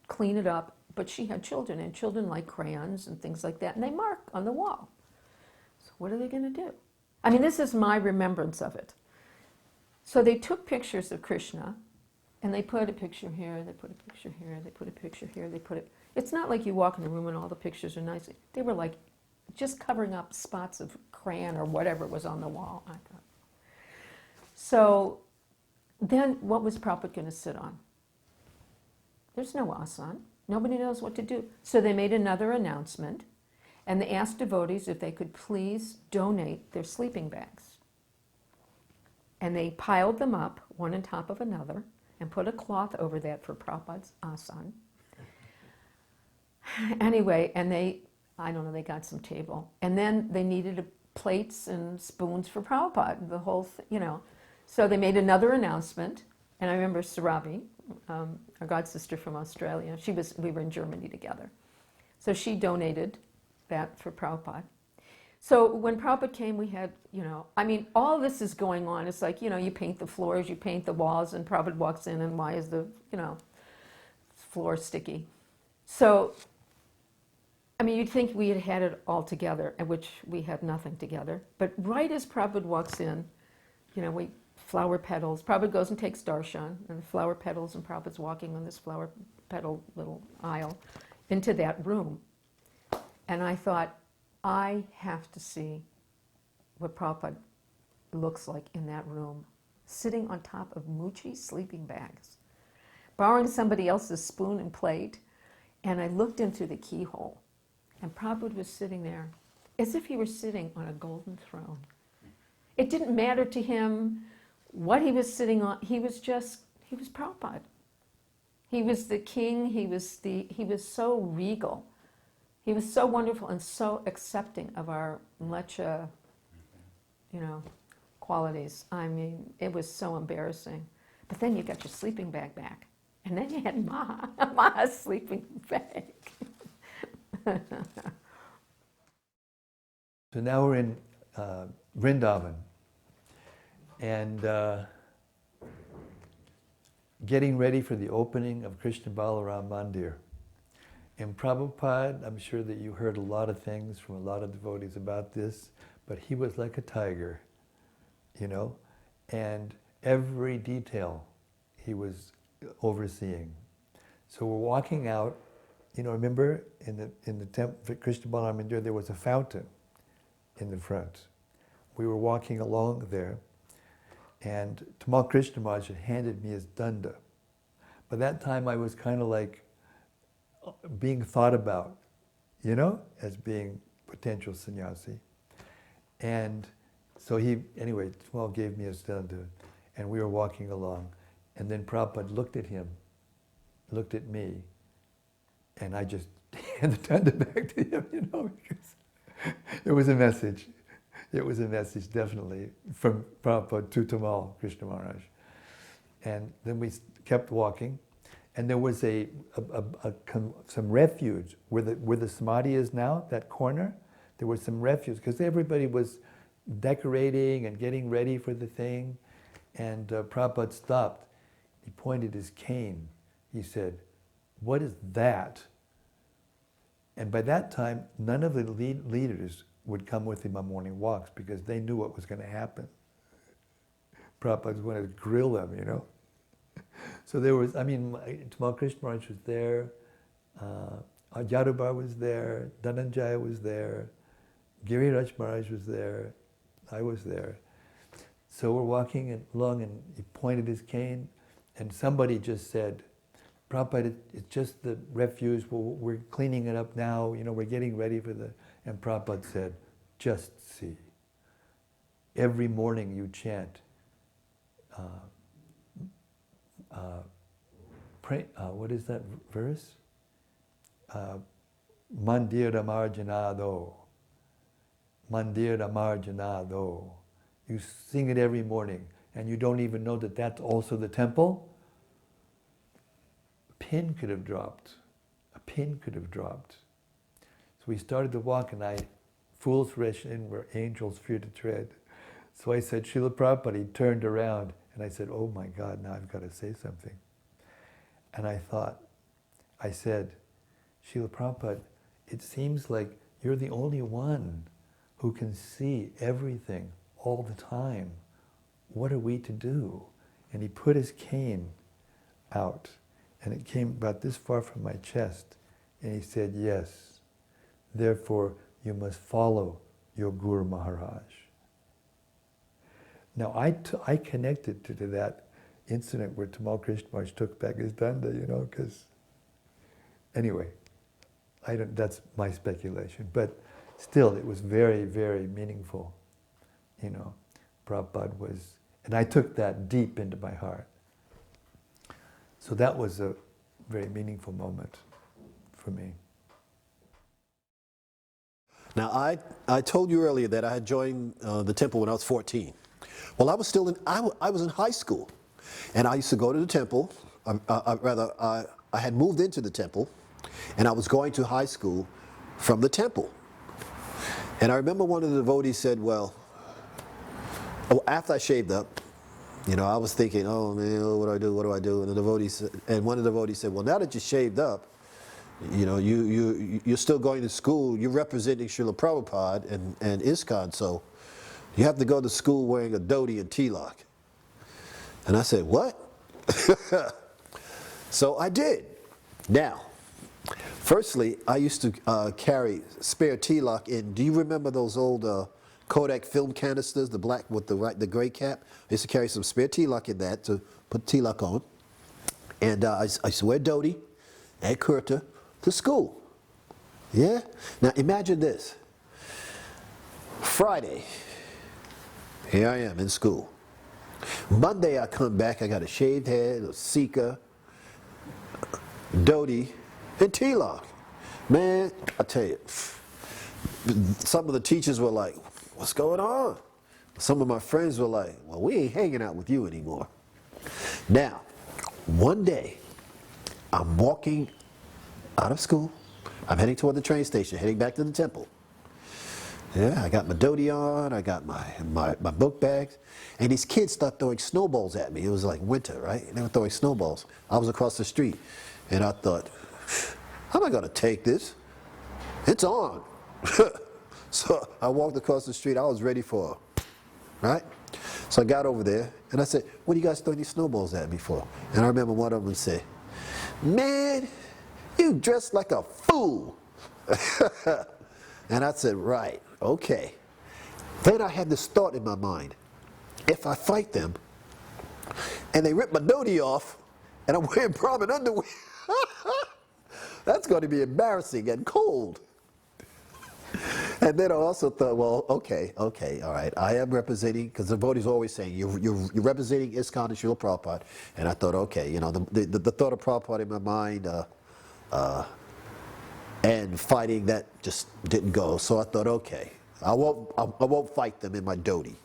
clean it up, but she had children, and children like crayons and things like that, and they mark on the wall. So what are they going to do? I mean, this is my remembrance of it. So they took pictures of Krishna, and they put a picture here, they put a picture here, they put a picture here, they put it. It's not like you walk in the room and all the pictures are nice. They were like just covering up spots of crayon or whatever was on the wall, I thought. So then what was Prabhupada going to sit on? There's no asan. Nobody knows what to do. So they made another announcement, and they asked devotees if they could please donate their sleeping bags. And they piled them up, one on top of another, and put a cloth over that for Prabhupada's asan. Anyway, and they got some table. And then they needed plates and spoons for Prabhupada, the whole thing, So they made another announcement, and I remember Sarabi, our godsister from Australia, we were in Germany together. So she donated that for Prabhupada. So when Prabhupada came, we had, all this is going on. It's like, you paint the floors, you paint the walls, and Prabhupada walks in, and why is the, floor sticky? So, you'd think we had it all together, which we had nothing together. But right as Prabhupada walks in, flower petals. Prabhupada goes and takes darshan, and the flower petals, and Prabhupada's walking on this flower petal little aisle into that room. And I thought, I have to see what Prabhupada looks like in that room, sitting on top of Muchi sleeping bags, borrowing somebody else's spoon and plate. And I looked into the keyhole, and Prabhupada was sitting there as if he were sitting on a golden throne. It didn't matter to him what he was sitting on. He was Prabhupada. He was the king. He was so regal. He was so wonderful and so accepting of our mlecha, qualities. It was so embarrassing. But then you got your sleeping bag back. And then you had Maha's sleeping bag. So now we're in Vrindavan. And getting ready for the opening of Krishna Balaram Mandir. And Prabhupada, I'm sure that you heard a lot of things from a lot of devotees about this, but he was like a tiger, you know, and every detail he was overseeing. So we're walking out, you know, remember in the temple, Krishna Balaram Mandir, there was a fountain in the front. We were walking along there, and Tamal Krishna Maharaj had handed me his danda. By that time I was kind of like being thought about, you know, as being potential sannyasi. And so anyway, Tamal gave me his danda, and we were walking along. And then Prabhupada looked at him, looked at me, and I just handed the danda back to him, you know, because it was a message. It was a message, definitely, from Prabhupada to Tamal Krishna Maharaj. And then we kept walking, and there was some refuge where the Samadhi is now, that corner. There was some refuge, because everybody was decorating and getting ready for the thing. And Prabhupada stopped. He pointed his cane. He said, "What is that?" And by that time, none of the leaders would come with him on morning walks because they knew what was going to happen. Prabhupada wanted to grill them, you know. So there was, Tamal Krishna Maharaj was there, Yadubar was there, Dhananjaya was there, Giriraj Maharaj was there, I was there. So we're walking along, and he pointed his cane, and somebody just said, "Prabhupada, it's just the refuse, we're cleaning it up now, you know, we're getting ready for the..." And Prabhupada said, "Just see. Every morning you chant, what is that verse? Mandira marjanado. Mandira marjanado. You sing it every morning, and you don't even know that that's also the temple." A pin could have dropped. A pin could have dropped. So we started to walk, and fools rush in where angels fear to tread. So I said, "Srila Prabhupada," he turned around, and I said, "Oh my God, now I've got to say something." And I said, "Srila Prabhupada, it seems like you're the only one who can see everything all the time. What are we to do?" And he put his cane out, and it came about this far from my chest, and he said, "Yes, therefore you must follow your Guru Maharaj." Now I connected to that incident where Tamal Krishna Maharaj took back his danda, you know, because anyway, that's my speculation, but still it was very, very meaningful, you know. Prabhupada was, and I took that deep into my heart. So that was a very meaningful moment for me. Now, I told you earlier that I had joined the temple when I was 14. Well, I was still I was in high school, and I used to go to the temple. I had moved into the temple, and I was going to high school from the temple. And I remember one of the devotees said, well, after I shaved up, you know, I was thinking, oh man, what do I do? What do I do? And one of the devotees said, well, now that you shaved up, you know, you're still going to school. You're representing Srila Prabhupada and ISKCON, so you have to go to school wearing a dhoti and tilak. And I said, what? So I did. Now, firstly, I used to carry spare tilak in. Do you remember those old Kodak film canisters, the black with the gray cap? I used to carry some spare tilak in that to put tilak on. And I used to wear dhoti and kurta to school. Yeah? Now imagine this. Friday, here I am in school. Monday I come back, I got a shaved head, a sika, dhoti, and tilak. Man, I tell you, some of the teachers were like, what's going on? Some of my friends were like, well, we ain't hanging out with you anymore. Now, one day, I'm walking out of school. I'm heading toward the train station, heading back to the temple. Yeah, I got my dhoti on, I got my book bags, and these kids start throwing snowballs at me. It was like winter, right? And they were throwing snowballs. I was across the street, and I thought, how am I gonna take this? It's on. So I walked across the street, I was ready for it, right? So I got over there, and I said, what are you guys throwing these snowballs at me for? And I remember one of them said, man, you dressed like a fool. And I said, right, okay. Then I had this thought in my mind. If I fight them, and they rip my dhoti off, and I'm wearing Brahmin underwear, that's going to be embarrassing and cold. And then I also thought, well, okay, all right. I am representing, because the devotees always saying, you're representing ISKCON and Srila Prabhupada. And I thought, okay, you know, the thought of Prabhupada in my mind, and fighting that just didn't go. So I thought, okay, I won't fight them in my dhoti.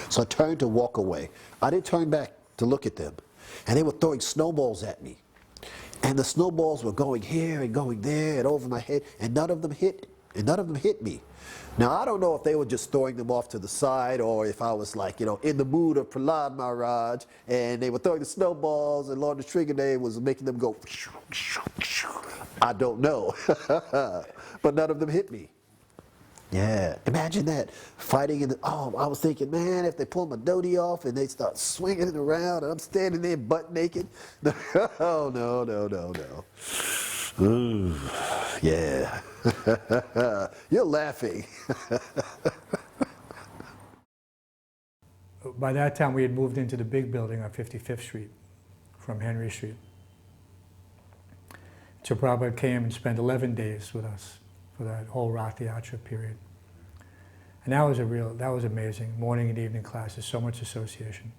So I turned to walk away. I didn't turn back to look at them. And they were throwing snowballs at me. And the snowballs were going here and going there and over my head, and none of them hit me. Now, I don't know if they were just throwing them off to the side, or if I was like, you know, in the mood of Prahlad Maharaj, and they were throwing the snowballs, and Lord Srigade was making them go. I don't know. But none of them hit me. Yeah, imagine that, fighting in the, I was thinking, man, if they pull my dhoti off and they start swinging it around and I'm standing there butt naked. Oh, no. Ooh, yeah. You're laughing. By that time, we had moved into the big building on 55th Street from Henry Street. So Prabhupada came and spent 11 days with us for that whole Rath Yatra period. And that was amazing. Morning and evening classes, so much association,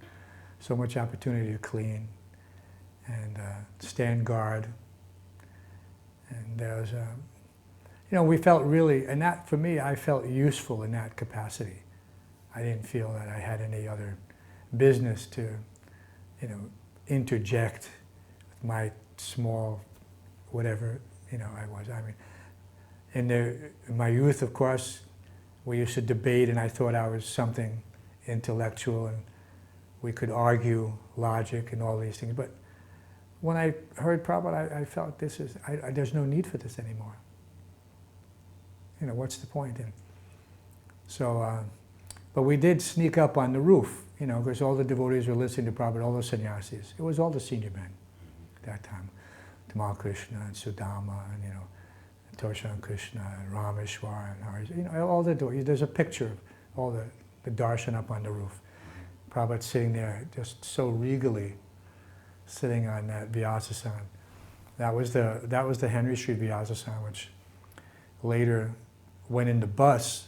so much opportunity to clean and stand guard. And there was, you know, we felt really, and that for me, I felt useful in that capacity. I didn't feel that I had any other business to, you know, interject with my small, whatever, you know, I was. I mean, in my youth, of course, we used to debate, and I thought I was something intellectual, and we could argue logic and all these things. But when I heard Prabhupada, I felt there's no need for this anymore. You know, what's the point? And so, but we did sneak up on the roof, you know, because all the devotees were listening to Prabhupada, all the sannyasis. It was all the senior men at that time. Tamal Krishna and Sudama and, you know, Toshan Krishna and Rameshwar and Hari, you know, all the devotees. There's a picture of all the darshan up on the roof. Prabhupada sitting there just so regally, sitting on that Vyasasana. That was the Henry Street Vyasasana, which later went in the bus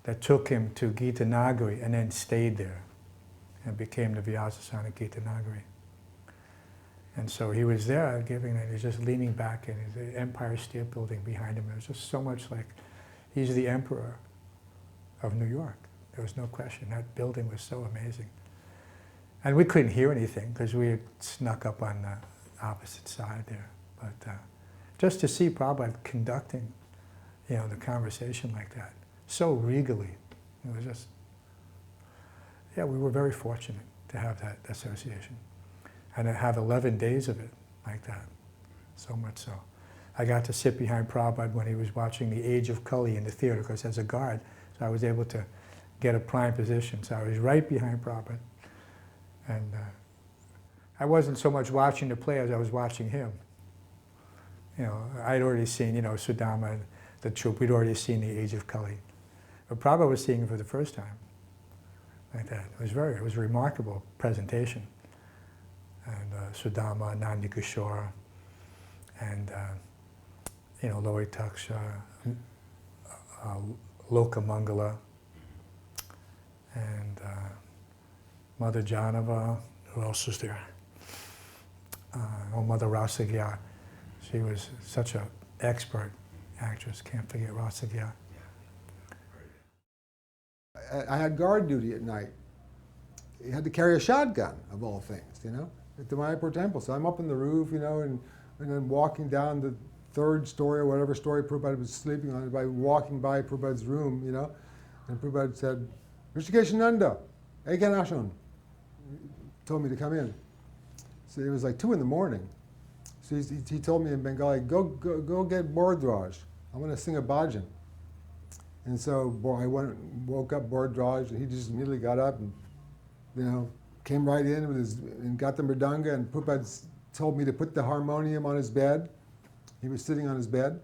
that took him to Gita Nagari and then stayed there and became the Vyasasana Gita Nagari. And so he was there giving it, he was just leaning back in his Empire State Building behind him. It was just so much like he's the emperor of New York. There was no question. That building was so amazing. And we couldn't hear anything because we had snuck up on the opposite side there. But just to see Prabhupada conducting, you know, the conversation like that, so regally, it was just, yeah, we were very fortunate to have that association and to have 11 days of it like that, so much so. I got to sit behind Prabhupada when he was watching The Age of Kali in the theater, because as a guard, so I was able to get a prime position. So I was right behind Prabhupada. And I wasn't so much watching the play as I was watching him. You know, I'd already seen, you know, Sudama and the troupe. We'd already seen The Age of Kali. But Prabhupada was seeing it for the first time, like that. It was a remarkable presentation. And Sudama, Nandi Kishore, and you know, Lohi Taksha, Lokamangala, and Mother Janava. Who else was there? Mother Rasagya. She was such an expert actress. Can't forget Rasagya. I had guard duty at night. You had to carry a shotgun, of all things, you know, at the Mayapur temple. So I'm up on the roof, you know, and then walking down the third story or whatever story Prabhupada was sleeping on by walking by Prabhupada's room, you know, and Prabhupada said, Hrisikeshananda, Ekanashon, told me to come in. So it was like 2 in the morning. So he told me in Bengali, go get Bordraj. I'm going to sing a bhajan. And so I woke up Bordraj, and he just immediately got up and, you know, came right in and got the mridanga, and Prabhupada told me to put the harmonium on his bed. He was sitting on his bed.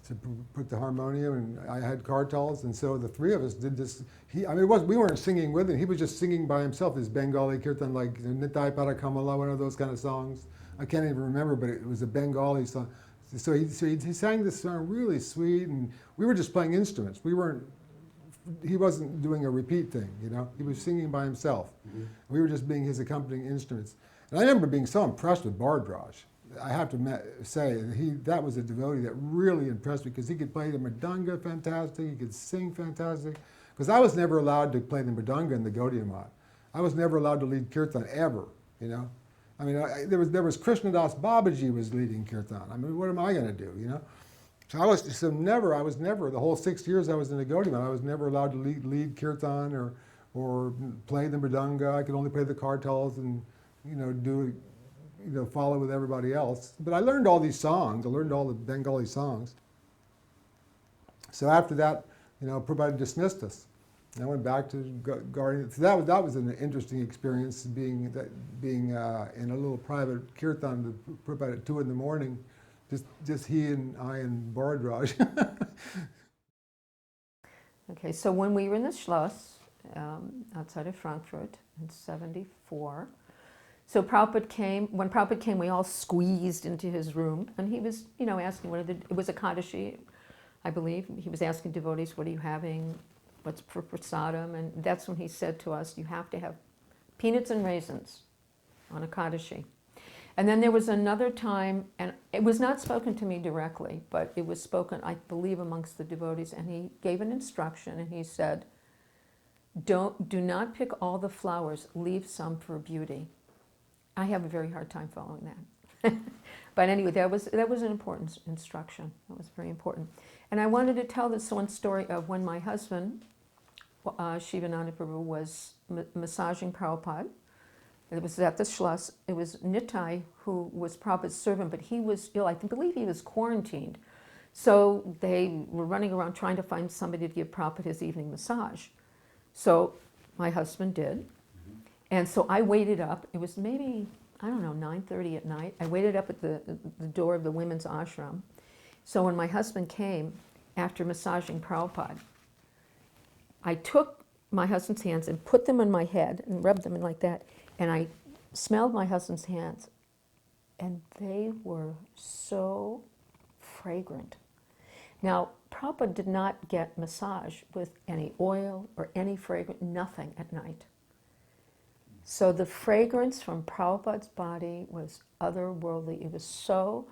So put the harmonium, and I had kartals, and so the three of us did this. We weren't singing with him. He was just singing by himself, his Bengali kirtan, like Nitai Parakamala, one of those kind of songs. I can't even remember, but it was a Bengali song. So he sang this song really sweet, and we were just playing instruments. He wasn't doing a repeat thing, you know. He was singing by himself. Mm-hmm. We were just being his accompanying instruments. And I remember being so impressed with Bardraj. I have to say, that was a devotee that really impressed me, because he could play the mridanga fantastic, he could sing fantastic. Because I was never allowed to play the mridanga in the Gaudiya Math. I was never allowed to lead kirtan ever, you know. I mean, there was Krishna Das Babaji was leading kirtan. I mean, what am I going to do, you know? So I was never, the whole 6 years I was in the Gaudiya Math, I was never allowed to lead kirtan or play the mridanga. I could only play the kartals and, you know, follow with everybody else. But I learned all these songs. I learned all the Bengali songs. So after that, you know, Prabhupada dismissed us. And I went back to guarding. So that was an interesting experience, being in a little private kirtan with Prabhupada at 2 in the morning, just he and I and Bhardraj. Okay, so when we were in the Schloss outside of Frankfurt in '74, so when Prabhupada came, we all squeezed into his room, and he was, you know, asking it was a Kadashi, I believe. He was asking devotees, what are you having? What's for prasadam? And that's when he said to us, you have to have peanuts and raisins on a Kadashi. And then there was another time, and it was not spoken to me directly, but it was spoken, I believe, amongst the devotees, and he gave an instruction, and he said, do not pick all the flowers, leave some for beauty. I have a very hard time following that. But anyway, that was an important instruction. That was very important. And I wanted to tell this one story of when my husband, Shivananda Prabhu, was massaging Prabhupada. It was at the Schloss. It was Nitai who was Prabhupada's servant, but he was ill. I believe he was quarantined. So they were running around trying to find somebody to give Prabhupada his evening massage. So my husband did. And so I waited up. It was maybe, I don't know, 9:30 at night. I waited up at the door of the women's ashram. So when my husband came, after massaging Prabhupada, I took my husband's hands and put them on my head and rubbed them in like that. And I smelled my husband's hands, and they were so fragrant. Now, Prabhupada did not get massage with any oil or any fragrance, nothing at night. So the fragrance from Prabhupada's body was otherworldly. It was so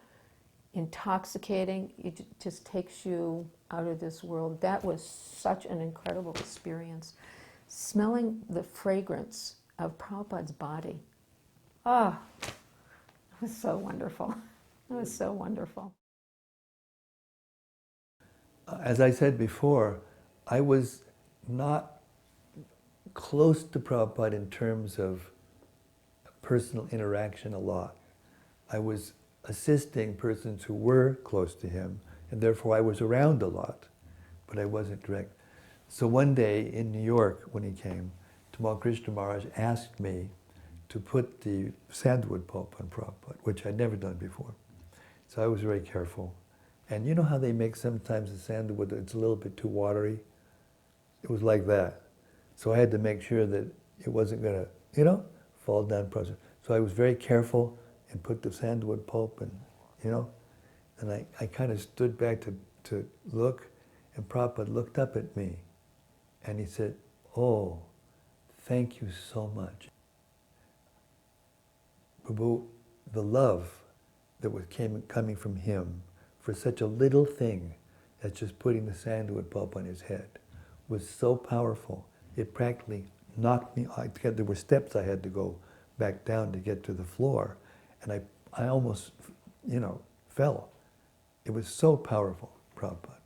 intoxicating. It just takes you out of this world. That was such an incredible experience. Smelling the fragrance of Prabhupada's body. Ah, it was so wonderful. It was so wonderful. As I said before, I was not close to Prabhupada in terms of personal interaction a lot. I was assisting persons who were close to him, and therefore I was around a lot, but I wasn't direct. So one day in New York, when he came, Tamal Krishna Maharaj asked me to put the sandalwood pulp on Prabhupada, which I'd never done before. So I was very careful. And you know how they make sometimes the sandalwood, it's a little bit too watery? It was like that. So I had to make sure that it wasn't going to, fall down. So I was very careful and put the sandalwood pulp and, and I kind of stood back to look, and Prabhupada looked up at me and he said, "Oh, thank you so much." Prabhu, the love that was coming from him for such a little thing as just putting the sandalwood pulp on his head was so powerful. It practically knocked me. There were steps I had to go back down to get to the floor, and I almost, fell. It was so powerful, Prabhupada,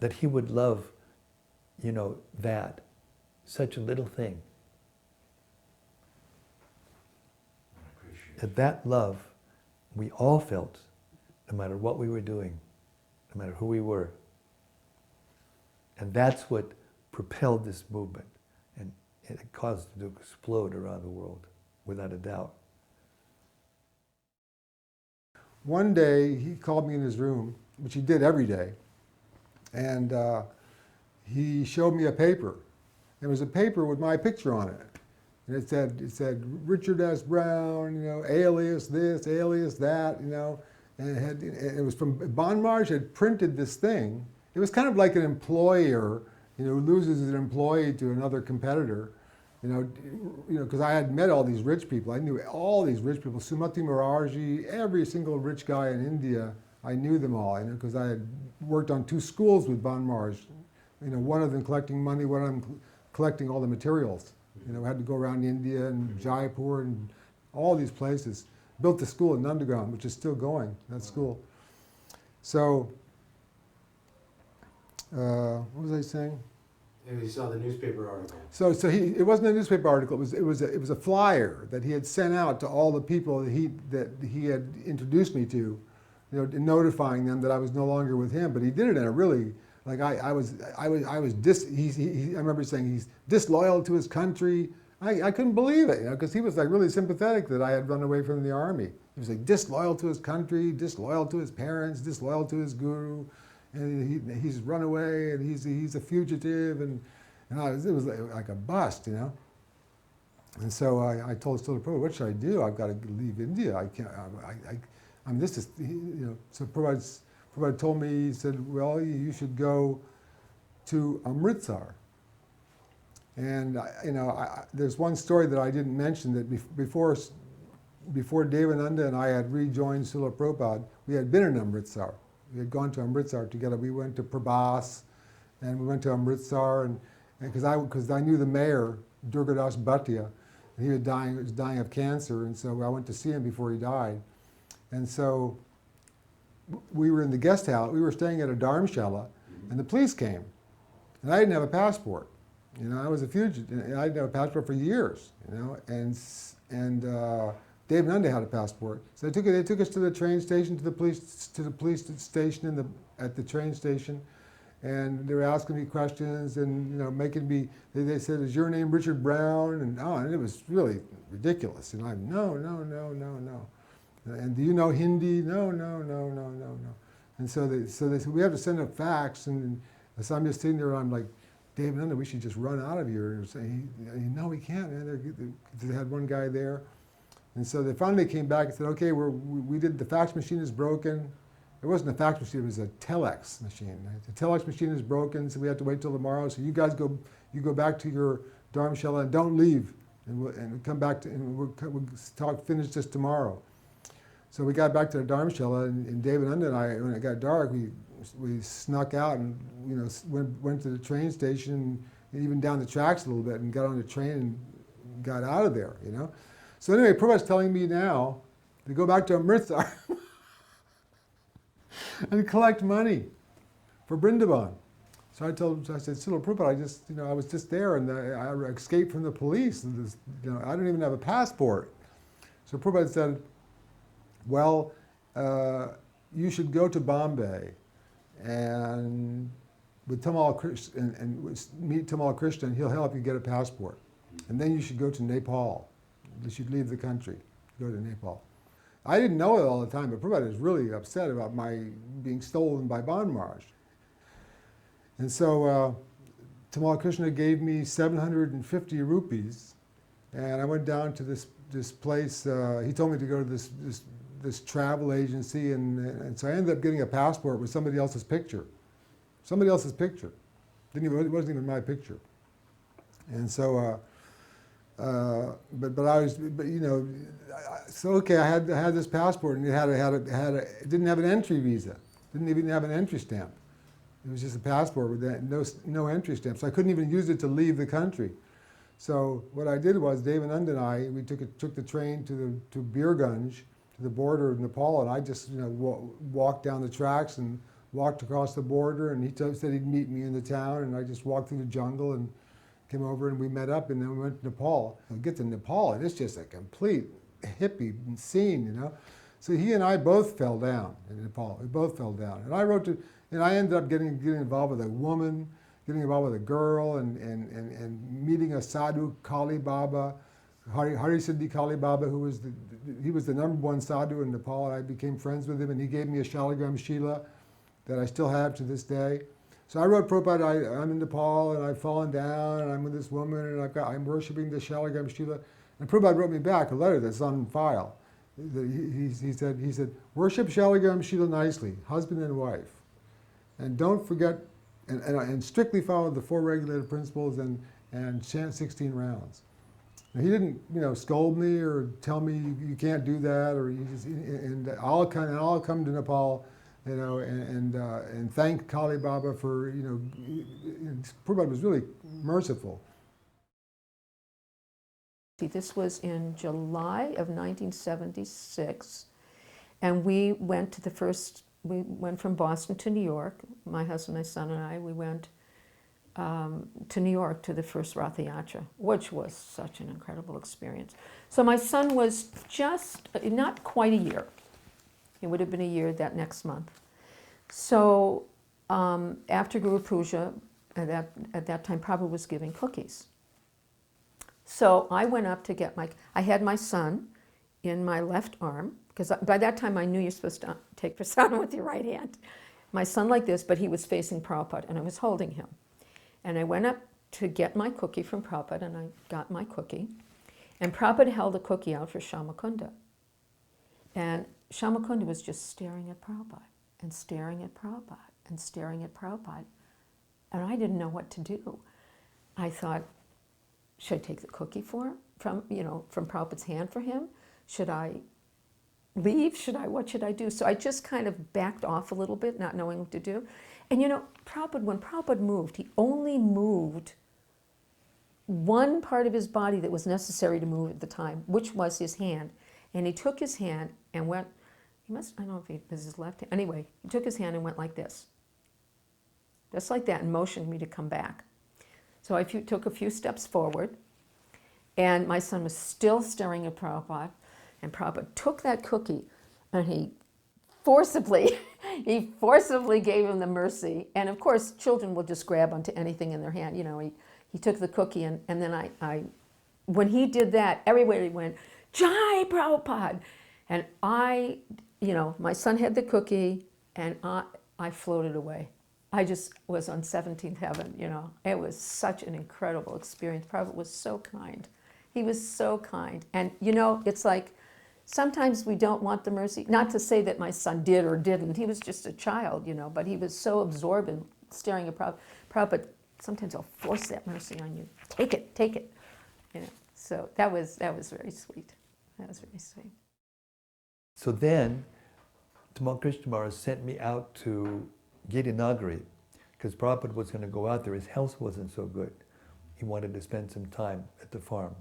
that he would love, that, such a little thing. That love we all felt, no matter what we were doing, no matter who we were. And that's what propelled this movement, and it caused it to explode around the world, without a doubt. One day, he called me in his room, which he did every day, and he showed me a paper. It was a paper with my picture on it. And it said Richard S. Brown, alias this, alias that, and it was from Bon Marsh had printed this thing. It was kind of like an employer, who loses an employee to another competitor, because I had met all these rich people. I knew all these rich people, Sumati Mukherjee, every single rich guy in India. I knew them all, because I had worked on 2 schools with Bon Marsh. One of them collecting money, one of them collecting all the materials. I had to go around India and Jaipur and all these places. Built the school in Underground, which is still going, that school. So, what was I saying? And he saw the newspaper article. So it wasn't a newspaper article. It was a flyer that he had sent out to all the people that he had introduced me to, notifying them that I was no longer with him. But he did it in a really, like I remember saying he's disloyal to his country. I couldn't believe it, because he was like really sympathetic that I had run away from the army. He was like disloyal to his country, disloyal to his parents, disloyal to his guru, and he's run away and he's a fugitive, and it was like a bust, And so I told Srila Prabhupada, what should I do? I've got to leave India. I can't. I mean, this is, So Prabhupada told me, he said, well, you should go to Amritsar. And there's one story that I didn't mention, that before Devananda and I had rejoined Srila Prabhupada, we had been in Amritsar. We had gone to Amritsar together. We went to Prabhas, and we went to Amritsar, and because I knew the mayor, Durgadas Bhatia, and he was dying of cancer, and so I went to see him before he died. And so we were in the guest house. We were staying at a dharamshala, and the police came, and I didn't have a passport. I was a fugitive. I didn't have a passport for years. And Devananda had a passport. So they took us to the train station, to the police station at the train station, and they were asking me questions and making me. They said, "Is your name Richard Brown?" And it was really ridiculous. And I'm no. And do you know Hindi? No. And so they said, we have to send a fax. And so I'm just sitting there, and I'm like, Devananda, we should just run out of here. And say, no, we can't. Man. They had one guy there. And so they finally came back and said, okay, we did, the fax machine is broken. It wasn't a fax machine, it was a telex machine. The telex machine is broken, so we have to wait till tomorrow. So you guys go back to your dharamshala and don't leave. And we'll come back we'll finish this tomorrow. So we got back to the dharamshala, and Devananda and I, when it got dark, we snuck out and went to the train station, and even down the tracks a little bit, and got on the train and got out of there. So anyway, Prabhupada's telling me now to go back to Amritsar and collect money for Vrindavan. So I said, Srila Prabhupada, I was just there, and I escaped from the police. And I don't even have a passport. So Prabhupada said, well, you should go to Bombay and with Tamal Krishna and meet Tamal Krishna, and he'll help you get a passport. And then you should go to Nepal. You should leave the country, go to Nepal. I didn't know it all the time, but Prabhupada was really upset about my being stolen by Bon Marsh. And so Tamal Krishna gave me 750 rupees, and I went down to this place. He told me to go to this travel agency, and so I ended up getting a passport with somebody else's picture. Somebody else's picture. It wasn't even my picture. And so, so okay, I had this passport, and it didn't have an entry visa. Didn't even have an entry stamp. It was just a passport with no entry stamp. So I couldn't even use it to leave the country. So what I did was, Devananda and I, we took the train to Birgunj, to the border of Nepal, and I just walked down the tracks and walked across the border, and he said he'd meet me in the town, and I just walked through the jungle and came over, and we met up, and then we went to Nepal. And get to Nepal, and it's just a complete hippie scene, So he and I both fell down in Nepal. We both fell down, and I ended up getting involved with a woman, getting involved with a girl, and meeting a sadhu, Kali Baba, Hrisikeshananda Kali Baba, who was he was the #1 sadhu in Nepal. And I became friends with him, and he gave me a Shaligram Shila that I still have to this day. So I wrote Prabhupada, I'm in Nepal, and I've fallen down, and I'm with this woman, and I'm worshiping the Shaligram Shila. And Prabhupada wrote me back a letter that's on file. He said, worship Shaligram Shila nicely, husband and wife. And don't forget, and strictly follow the 4 regulated principles and chant 16 rounds. Now, he didn't, scold me or tell me you can't do that, or I'll come to Nepal, and thank Kali Baba for, Prabhupada was really merciful. This was in July of 1976, and we went from Boston to New York. My husband, my son, and I, we went to New York to the first Ratha Yatra, which was such an incredible experience. So my son was just not quite a year. It would have been a year that next month. So after Guru Puja, at that time, Prabhupada was giving cookies. So I went up to get I had my son in my left arm, because by that time I knew you're supposed to take prasadam with your right hand. My son like this, but he was facing Prabhupada, and I was holding him. And I went up to get my cookie from Prabhupada, and I got my cookie. And Prabhupada held a cookie out for Shamakunda. And Shamakunda was just staring at Prabhupada, and staring at Prabhupada, and staring at Prabhupada. And I didn't know what to do. I thought, should I take the cookie from Prabhupada's hand for him? Should I leave? What should I do? So I just kind of backed off a little bit, not knowing what to do. And when Prabhupada moved, he only moved one part of his body that was necessary to move at the time, which was his hand. And he took his hand and went, I don't know if it was his left hand. Anyway, he took his hand and went like this. Just like that, and motioned me to come back. So I took a few steps forward, and my son was still staring at Prabhupada, and Prabhupada took that cookie, and he forcibly gave him the mercy. And of course, children will just grab onto anything in their hand. He took the cookie, and then when he did that, everybody went, Jai Prabhupada! And my son had the cookie, and I floated away. I just was on 17th heaven, It was such an incredible experience. Prabhupada was so kind. He was so kind. And, it's like, sometimes we don't want the mercy. Not to say that my son did or didn't. He was just a child, but he was so absorbed in staring at Prabhupada. Sometimes I'll force that mercy on you. Take it. So that was very sweet. That was very sweet. So then, Tamal Krishna Maharaj sent me out to Girinagari, because Prabhupada was going to go out there. His health wasn't so good. He wanted to spend some time at the farm.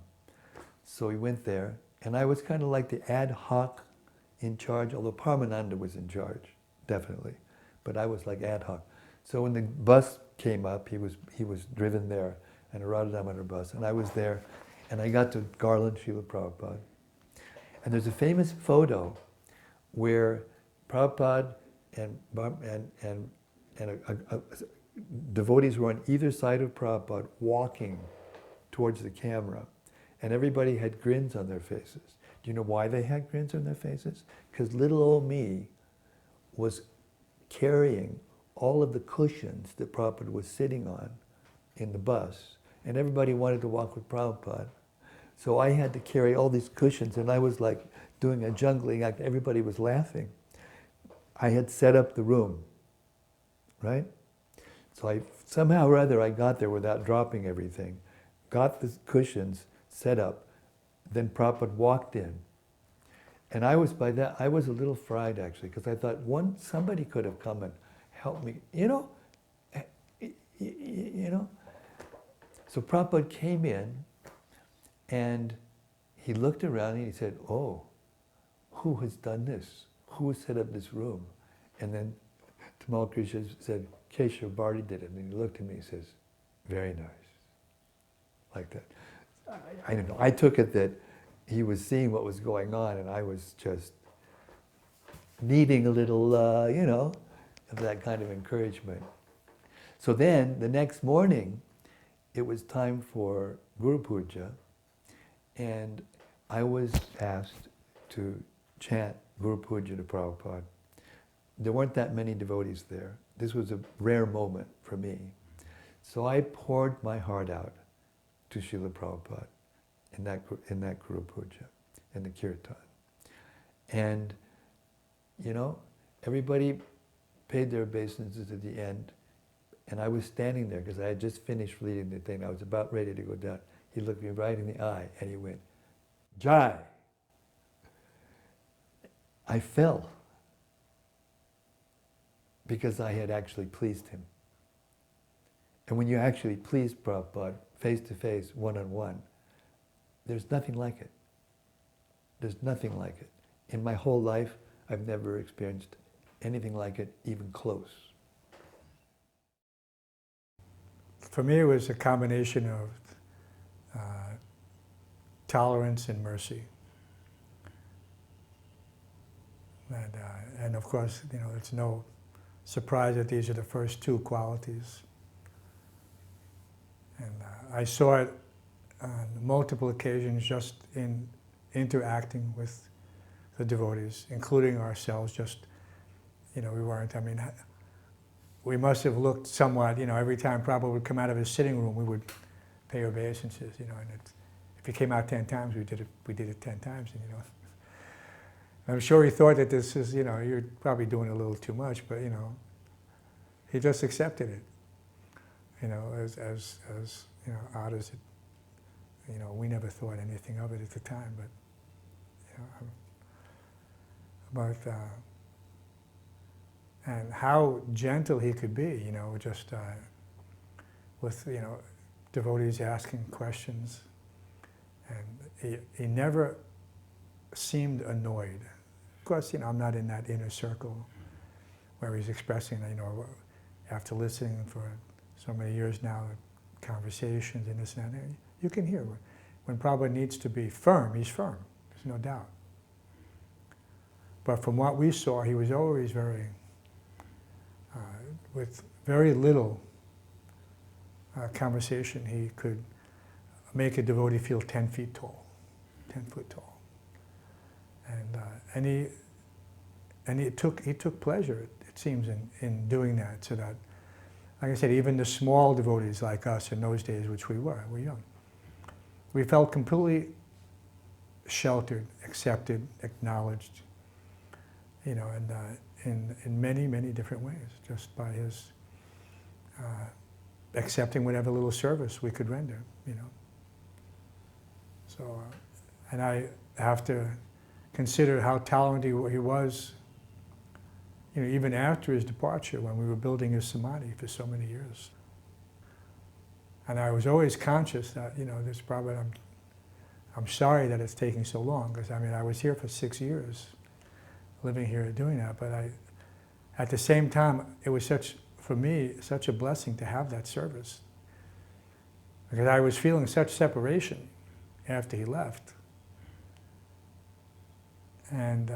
So he went there, and I was kind of like the ad hoc in charge, although Paramananda was in charge, definitely. But I was like ad hoc. So when the bus came up, he was driven there, and a Radha Damodar bus, and I was there, and I got to garland Srila Prabhupada. And there's a famous photo where Prabhupada and devotees were on either side of Prabhupada walking towards the camera, and everybody had grins on their faces. Do you know why they had grins on their faces? Because little old me was carrying all of the cushions that Prabhupada was sitting on in the bus, and everybody wanted to walk with Prabhupada. So I had to carry all these cushions, and I was like doing a jungling act. Everybody was laughing. I had set up the room, right? So somehow or other I got there without dropping everything, got the cushions set up, then Prabhupada walked in. And I was a little fried actually, because I thought somebody could have come and helped me, So Prabhupada came in, and he looked around and he said, oh, who has done this? Who has set up this room? And then Tamal Krishna said, Kesava, Bharati did it. And he looked at me and says, very nice. Like that. I don't know. I took it that he was seeing what was going on, and I was just needing a little, you know, of that kind of encouragement. So then, the next morning, it was time for Guru Puja, and I was asked to chant Guru Puja to Prabhupada. There weren't that many devotees there. This was a rare moment for me. So I poured my heart out to Srila Prabhupada in that Guru Puja, in the kirtan. And, you know, everybody paid their obeisances at the end, and I was standing there because I had just finished reading the thing. I was about ready to go down. He looked me right in the eye and he went, Jai. I fell because I had actually pleased him. And when you actually please Prabhupada, face to face, one-on-one, there's nothing like it. There's nothing like it. In my whole life, I've never experienced anything like it, even close. For me, it was a combination of tolerance and mercy. And of course, you know, it's no surprise that these are the first two qualities. And I saw it on multiple occasions just in interacting with the devotees, including ourselves. Just, you know, we weren't, I mean, we must have looked somewhat, you know, every time Prabhupada would come out of his sitting room, we would pay obeisances, you know, and if he came out 10 times, we did it 10 times, and, you know. I'm sure he thought that this is, you know, you're probably doing a little too much, but, you know, he just accepted it, you know, as you know, odd as it, you know, we never thought anything of it at the time, but, you know, and how gentle he could be, you know, just with, you know, devotees asking questions, and he never seemed annoyed. Of course, you know, I'm not in that inner circle where he's expressing, you know, after listening for so many years now, conversations and this and that, you can hear when Prabhupada needs to be firm, he's firm, there's no doubt. But from what we saw, he was always very, with very little conversation, he could make a devotee feel 10 feet tall, 10 foot tall. And he took pleasure, it seems, in doing that, so that, like I said, even the small devotees like us in those days, which we were young, we felt completely sheltered, accepted, acknowledged, you know, and in many, many different ways, just by his accepting whatever little service we could render, you know. So, and I have to consider how tolerant he was, you know, even after his departure, when we were building his Samadhi for so many years. And I was always conscious that, you know, this probably, I'm sorry that it's taking so long, because I mean, I was here for 6 years, living here doing that, but at the same time, it was for me, such a blessing to have that service. Because I was feeling such separation after he left. And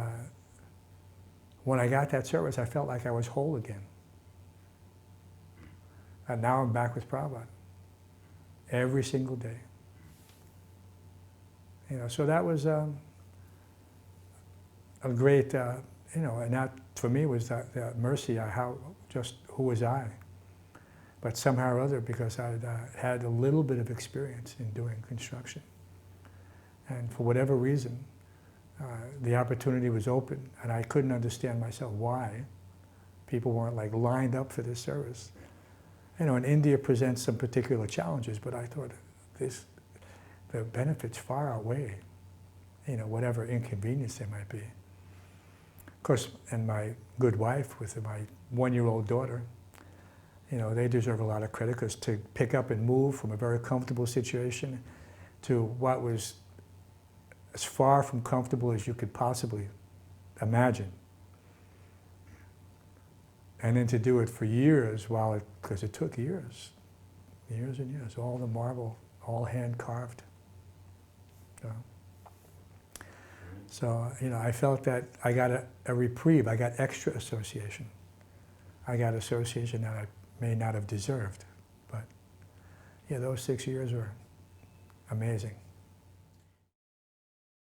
when I got that service, I felt like I was whole again. And now I'm back with Prabhupada every single day. You know, so that was a great, you know, and that for me was that mercy. Who was I? But somehow or other, because I had a little bit of experience in doing construction, and for whatever reason, the opportunity was open, and I couldn't understand myself why people weren't like lined up for this service. You know, and India presents some particular challenges, but I thought the benefits far outweigh, you know, whatever inconvenience there might be. Of course, and my good wife with my 1-year-old daughter, you know, they deserve a lot of credit, because to pick up and move from a very comfortable situation to what was as far from comfortable as you could possibly imagine. And then to do it for years, because it took years and years, all the marble, all hand carved. So, I felt that I got a reprieve, I got extra association. I got association that I may not have deserved. But yeah, those 6 years were amazing.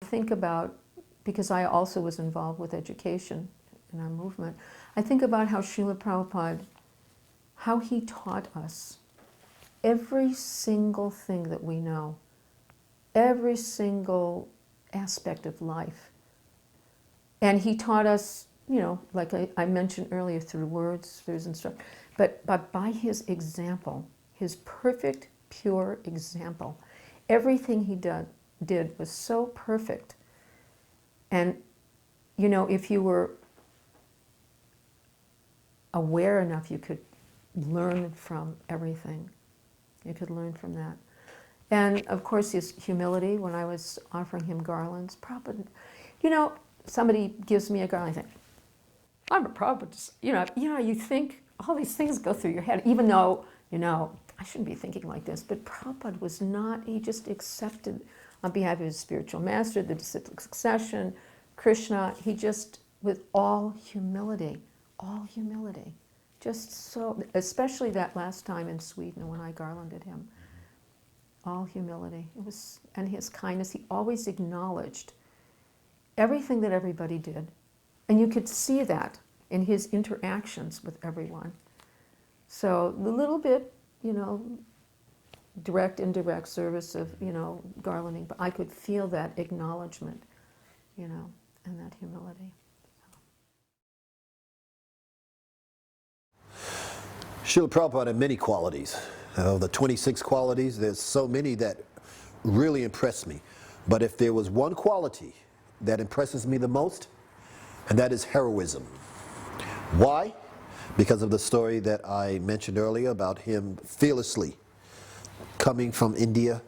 Think about, because I also was involved with education in our movement, I think about how Srila Prabhupada, how he taught us every single thing that we know, every single aspect of life. And he taught us, like I mentioned earlier, through words, through his instruction, but by his example, his perfect, pure example. Everything he did was so perfect. And, if you were aware enough, you could learn from everything. You could learn from that. And of course, his humility, when I was offering him garlands, Prabhupada, somebody gives me a garland, I think, I'm a Prabhupada. You think all these things go through your head, even though, I shouldn't be thinking like this, but Prabhupada was not, he just accepted on behalf of his spiritual master, the disciplic succession, Krishna, he just, with all humility, just so, especially that last time in Sweden when I garlanded him, all humility. It was, and his kindness, he always acknowledged everything that everybody did. And you could see that in his interactions with everyone. So the little bit, direct, indirect service of, garlanding, but I could feel that acknowledgement, and that humility. Srila Prabhupada had many qualities. The 26 qualities, there's so many that really impress me. But if there was one quality that impresses me the most, and that is heroism. Why? Because of the story that I mentioned earlier about him fearlessly coming from India,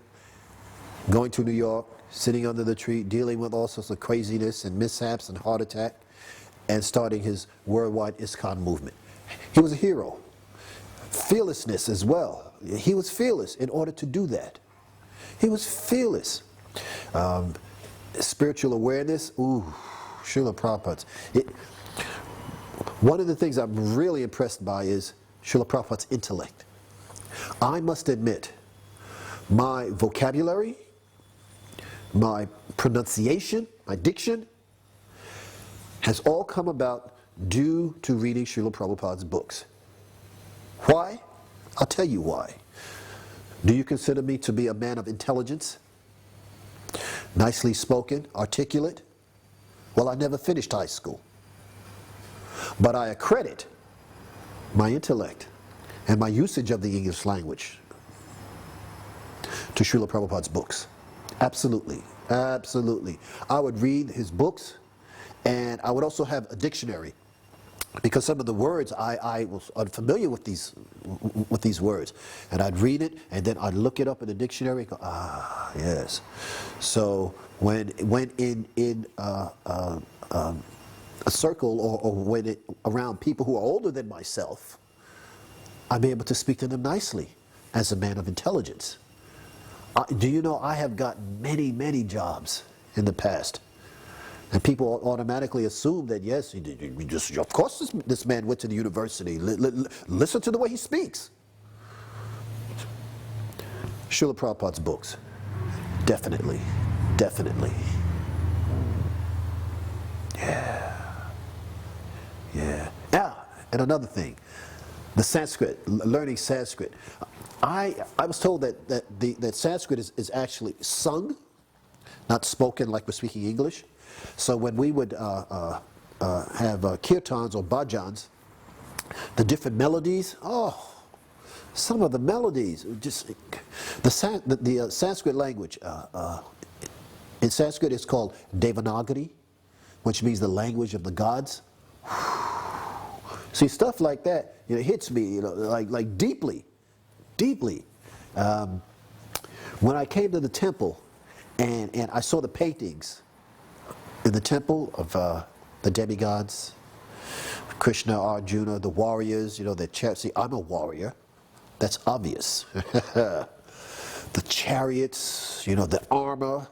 going to New York, sitting under the tree, dealing with all sorts of craziness and mishaps and heart attack, and starting his worldwide ISKCON movement. He was a hero. Fearlessness as well. He was fearless in order to do that. He was fearless. Spiritual awareness, Srila Prabhupada's. One of the things I'm really impressed by is Srila Prabhupada's intellect. I must admit, my vocabulary, my pronunciation, my diction, has all come about due to reading Srila Prabhupada's books. Why? I'll tell you why. Do you consider me to be a man of intelligence? Nicely spoken, articulate? Well, I never finished high school. But I accredit my intellect and my usage of the English language to Srila Prabhupada's books. Absolutely, absolutely. I would read his books, and I would also have a dictionary, because some of the words I was unfamiliar with these words, and I'd read it and then I'd look it up in the dictionary and go, yes. So when in a circle or when around people who are older than myself, I'm able to speak to them nicely as a man of intelligence. Do you know I have gotten many jobs in the past? And people automatically assume that, yes, of course this man went to the university. Listen to the way he speaks. Srila Prabhupada's books. Definitely. Definitely. Yeah. And another thing. The Sanskrit, learning Sanskrit. I was told that Sanskrit is actually sung, not spoken like we're speaking English. So when we would have kirtans or bhajans, the different melodies, some of the melodies, just the Sanskrit language. In Sanskrit, it's called Devanagari, which means the language of the gods. See, stuff like that, hits me, like deeply. When I came to the temple, and I saw the paintings in the temple of the demigods, Krishna, Arjuna, the warriors, you know, the chariots. See, I'm a warrior. That's obvious. The chariots, you know, the armor,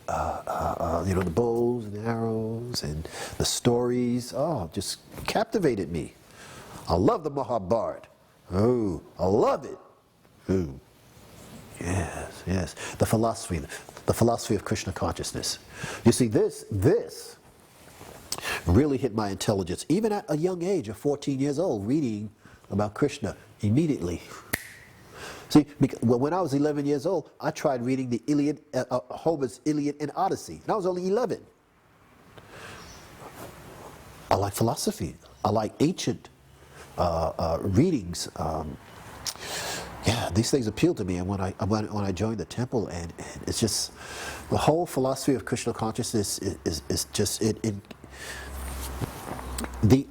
you know, the bows and arrows and the stories. Oh, just captivated me. I love the Mahabharata. Oh, I love it. Oh, yes, yes. The philosophy of Krishna consciousness. You see, this really hit my intelligence, even at a young age of 14 years old, reading about Krishna immediately. See, when I was 11 years old, I tried reading the Iliad, Homer's Iliad and Odyssey, and I was only 11. I like philosophy. I like ancient readings. Yeah, these things appeal to me, and when I joined the temple, and it's just the whole philosophy of Krishna consciousness is just the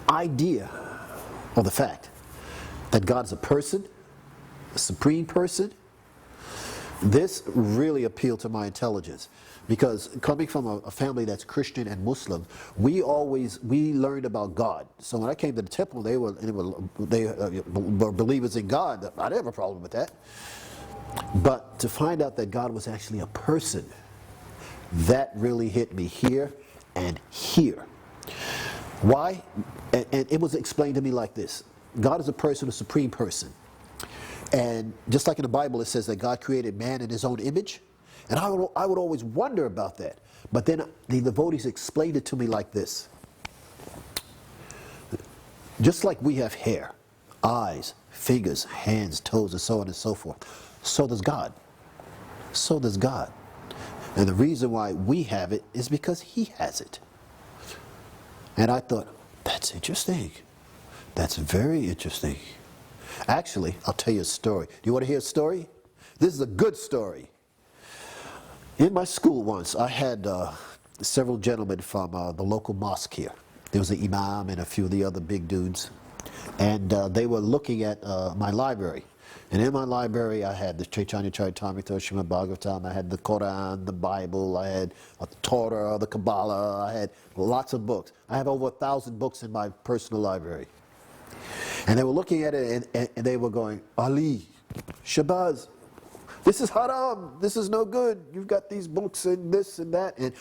idea of the fact that God is a person, a supreme person. This really appealed to my intelligence, because coming from a family that's Christian and Muslim, we learned about God. So when I came to the temple, they were believers in God. I didn't have a problem with that. But to find out that God was actually a person, that really hit me here and here. Why? And it was explained to me like this: God is a person, a supreme person. And just like in the Bible, it says that God created man in his own image. And I would always wonder about that. But then the devotees explained it to me like this. Just like we have hair, eyes, fingers, hands, toes, and so on and so forth, so does God. So does God. And the reason why we have it is because he has it. And I thought, that's interesting. That's very interesting. Actually, I'll tell you a story. Do you want to hear a story? This is a good story. In my school once, I had several gentlemen from the local mosque here. There was the imam and a few of the other big dudes. And they were looking at my library. And in my library, I had the Chaitanya Charitamrita, Srimad Bhagavatam, I had the Quran, the Bible, I had the Torah, the Kabbalah, I had lots of books. I have over 1,000 books in my personal library. And they were looking at it, and they were going, Ali, Shabazz, this is haram, this is no good, you've got these books and this and that. And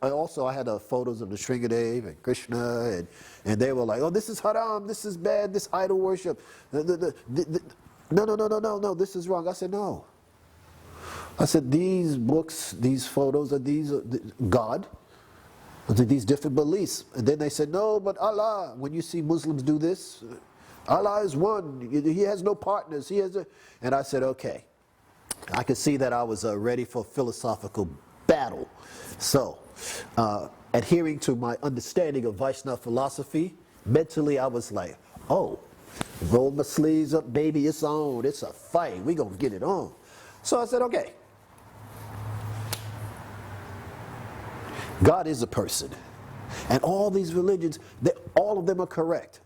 also I had photos of the Sringadev and Krishna, and they were like, oh, this is haram, this is bad, this idol worship. No, this is wrong. I said, no. I said, these books, these photos, are these God? These different beliefs. And then they said, no, but Allah, when you see Muslims do this, Allah is one. He has no partners. And I said, okay. I could see that I was ready for philosophical battle. So, adhering to my understanding of Vaishnava philosophy, mentally I was like, oh, roll my sleeves up, baby, it's on. It's a fight. We're going to get it on. So I said, okay. God is a person. And all these religions, all of them are correct.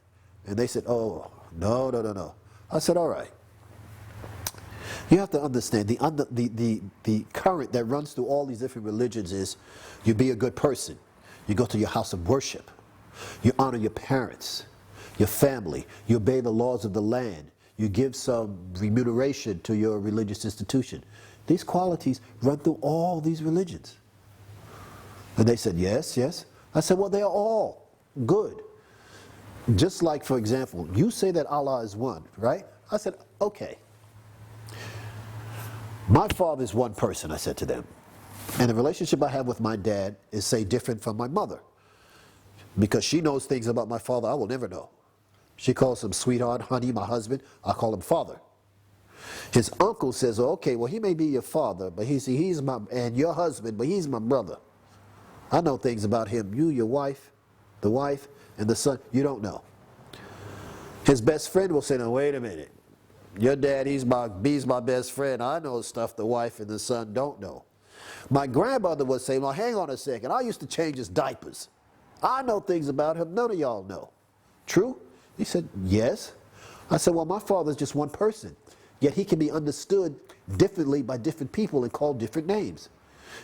And they said, oh, no. I said, all right. You have to understand, the current that runs through all these different religions is you be a good person. You go to your house of worship. You honor your parents, your family. You obey the laws of the land. You give some remuneration to your religious institution. These qualities run through all these religions. And they said, yes. I said, well, they are all good. Just like, for example, you say that Allah is one, right? I said, okay. My father is one person, I said to them. And the relationship I have with my dad is, say, different from my mother. Because she knows things about my father I will never know. She calls him sweetheart, honey, my husband. I call him father. His uncle says, oh, okay, well, he may be your father, but he's and your husband, but he's my brother. I know things about him. You, your wife, the wife, and the son, you don't know. His best friend will say, no, wait a minute. Your dad, he's my best friend. I know stuff the wife and the son don't know. My grandmother would say, well, hang on a second. I used to change his diapers. I know things about him none of y'all know. True? He said, yes. I said, well, my father's just one person. Yet he can be understood differently by different people and called different names.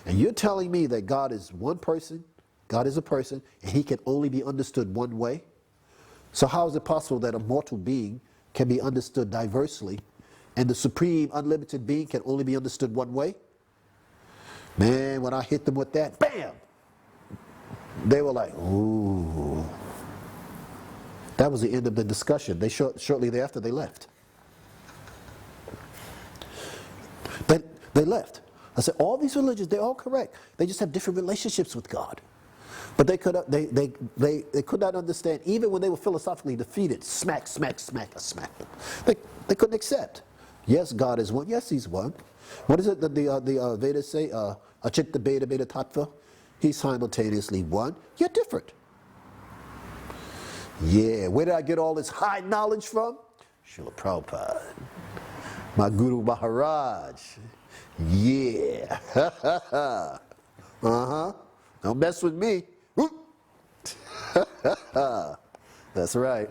And you're telling me that God is one person, God is a person, and he can only be understood one way. So how is it possible that a mortal being can be understood diversely, and the supreme unlimited being can only be understood one way? Man, when I hit them with that, bam! They were like, ooh. That was the end of the discussion. Shortly thereafter, they left. They left. I said, all these religions, they're all correct. They just have different relationships with God. But they could not understand, even when they were philosophically defeated, smack, I smacked them. They couldn't accept. Yes, God is one. Yes, he's one. What is it that the Vedas say? Achitta beta beta tattva. He's simultaneously one, yet different. Yeah, where did I get all this high knowledge from? Srila Prabhupada. My Guru Maharaj. Yeah. Don't mess with me. That's right.